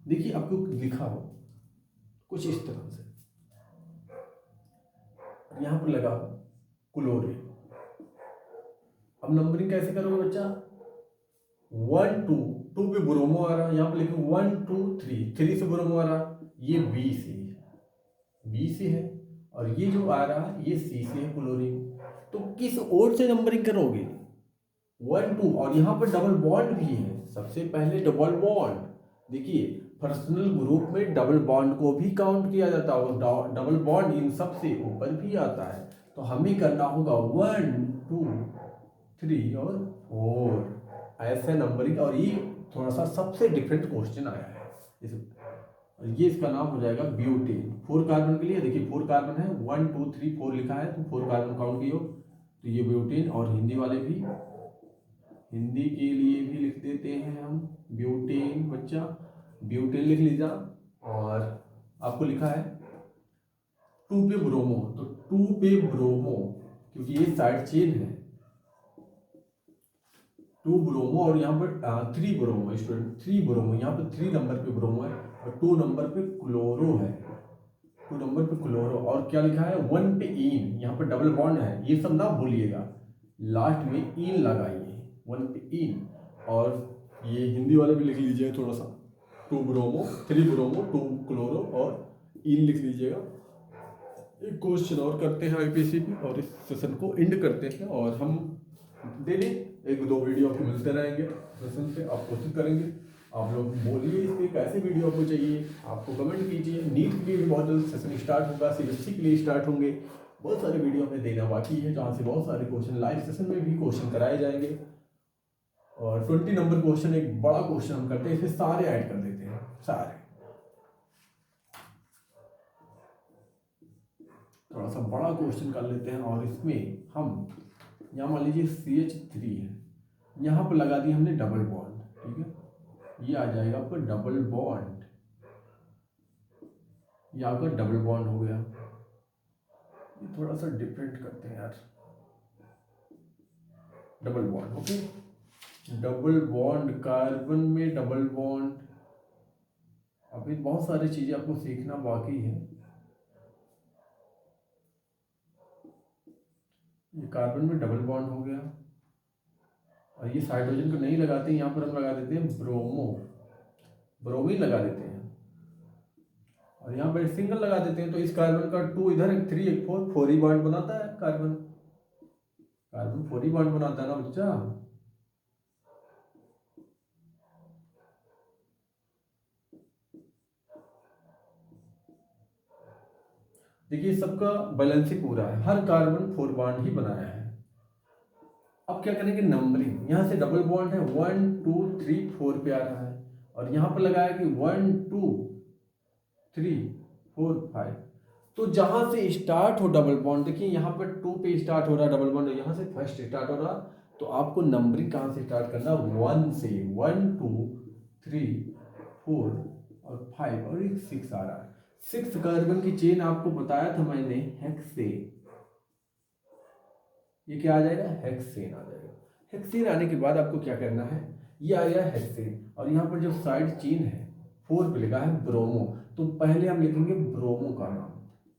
देखिए आपको लिखा हो कुछ इस तरह से, यहाँ पर लगा क्लोरीन। अब नंबरिंग कैसे करोगे बच्चा, 1 2 2 पे ब्रोमो आ रहा, यहाँ पे लिखेंगे 1 2 3, 3 से ब्रोमो आ रहा, ये बी से है, और ये जो आ रहा है ये सी से है क्लोरीन। तो किस ओर से नंबरिंग करोगे? 1 2, और यहाँ पर डबल बॉन्ड भी है। सबसे पहले डबल बॉन्ड, देखिए पर्सनल ग्रुप में डबल बॉन्ड को भी काउंट किया जाता है, और डबल बॉन्ड इन सबसे ऊपर भी आता है। तो हमें करना होगा 1 2 3 और 4 ऐसे नंबरिंग। और ये थोड़ा सा सबसे डिफरेंट क्वेश्चन आया है ये इसका नाम हो जाएगा ब्यूटेन। 4 कार्बन के लिए देखिए 4 कार्बन है, 1 2 3 4 लिखा है, तो 4 कार्बन काउंट किया, तो ये ब्यूटेन। और हिंदी वाले भी, हिंदी के लिए भी लिख देते हैं हम ब्यूटेन, बच्चा ब्यूटेन लिख लीजिए। और आपको लिखा है 2 पे ब्रोमो, तो 2 पे ब्रोमो, क्योंकि ये साइड चेन है, 2 ब्रोमो, और यहाँ पर 3 ब्रोमो, स्टूडेंट 3 ब्रोमो, यहाँ पर 3 नंबर पे ब्रोमो है, और 2 नंबर पे क्लोरो है, 2 नंबर पे क्लोरो। और क्या लिखा है 1 पे इन, यहाँ पर डबल बॉन्ड है, ये सब ना भूलिएगा, लास्ट में इन लगाइए, 1 पे इन। और ये हिंदी वाले भी लिख लीजिएगा थोड़ा सा, 2 ब्रोमो 3 ब्रोमो 2 क्लोरो और इन लिख लीजिएगा। एक क्वेश्चन और करते हैं आईपीसी पे, और इस सेशन को एंड करते हैं। और हम डेली 1-2 वीडियो आपको मिलते रहेंगे सेशन पे, आप कोशिश करेंगे, आप लोग बोलिए इस पर कैसे वीडियो आपको चाहिए, आपको कमेंट कीजिए। नीट के लिए भी बहुत जल्द सेशन स्टार्ट होगा, सीबीएसई के लिए स्टार्ट होंगे, बहुत सारे वीडियो हमें देना बाकी है, जहाँ से बहुत सारे क्वेश्चन लाइव सेशन में भी क्वेश्चन कराए जाएंगे। और 20 नंबर क्वेश्चन, एक बड़ा क्वेश्चन हम करते हैं, इसमें सारे ऐड कर देते हैं, सारे थोड़ा सा बड़ा क्वेश्चन कर लेते हैं। और इसमें हम यहाँ मान लीजिए CH3 है, यहाँ पर लगा दी हमने डबल बॉन्ड, ठीक है, ये आ जाएगा आपका डबल बॉन्ड, ये आपका डबल बॉन्ड हो गया। ये थोड़ा सा डिफरेंट करते हैं यार, double bond, okay, double bond, carbon में डबल बॉन्ड। अभी बहुत सारी चीजें आपको सीखना बाकी है। ये कार्बन में डबल बॉन्ड हो गया, और ये हाइड्रोजन को नहीं लगाते, यहाँ पर हम लगा देते हैं ब्रोमो, ब्रोमीन लगा देते हैं, और यहाँ पर सिंगल लगा देते हैं। तो इस कार्बन का 2 इधर, एक 3 एक 4, 4 ही बॉन्ड बनाता है कार्बन, कार्बन 4 ही बॉन्ड बनाता है ना बच्चा। देखिए सबका बैलेंस ही पूरा है, हर कार्बन 4 बॉन्ड ही बनाया है। अब क्या करेंगे नंबरिंग, यहाँ से डबल बॉन्ड है, 1 2 3 4 पे आ रहा है, और यहाँ पर लगाया कि 1 2 3 4 5। तो जहां से स्टार्ट हो डबल बॉन्ड, देखिए यहाँ पर 2 पे स्टार्ट हो रहा है डबल बॉन्ड, यहाँ से फर्स्ट स्टार्ट हो रहा, तो आपको नंबरिंग कहाँ से स्टार्ट करना, 1 से, 1 2 3 4 और 5, और एक 6 आ रहा है। 6 कार्बन की चेन आपको बताया था मैंने, हेक्सेन, ये क्या आ जाएगा, हेक्सेन आ जाएगा। हेक्सेन आने के बाद आपको क्या करना है, ये आ गया हेक्सेन, और यहाँ पर जो साइड चेन है 4 पे लिखा है ब्रोमो, तो पहले हम लिखेंगे ब्रोमो का नाम,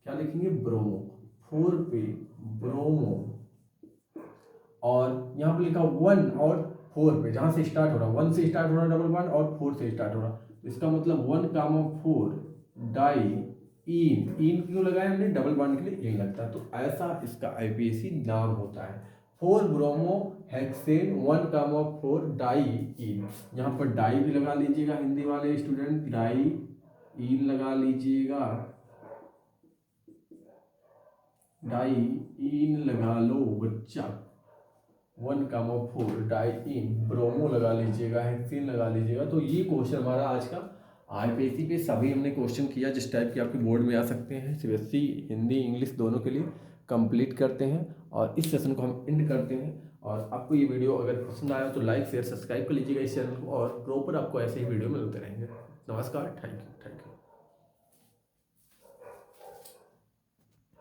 क्या लिखेंगे, ब्रोमो, 4 पे ब्रोमो, और यहाँ पे लिखा 1 और 4 पे, जहां से स्टार्ट हो रहा, 1 से स्टार्ट हो रहा डबल बॉन्ड, और 4 से स्टार्ट हो रहा, तो इसका मतलब 1,4 डाई इन क्यों लगाया हमने, डबल बॉन्ड के लिए इन लगता है, तो ऐसा इसका आईपीएसी नाम होता है, 4 ब्रोमो हेक्सेन 1,4 डाई इन। यहाँ पर डाई भी लगा लीजिएगा, हिंदी वाले स्टूडेंट डाई इन लगा लीजिएगा, डाई इन लगा लो बच्चा, 1,4 डाई इन, ब्रोमो लगा लीजिएगा, हेक्सेन लगा लीजिएगा। तो ये क्वेश्चन हमारा आज का आईपीएसी पे सभी हमने क्वेश्चन किया जिस टाइप के आपके बोर्ड में आ सकते हैं, सीबीएसई हिंदी इंग्लिश दोनों के लिए कंप्लीट करते हैं, और इस सेशन को हम एंड करते हैं। और आपको ये वीडियो अगर पसंद आया तो लाइक शेयर सब्सक्राइब कर लीजिएगा इस चैनल को, और प्रॉपर आपको ऐसे ही वीडियो मिलते रहेंगे। नमस्कार, थैंक यू।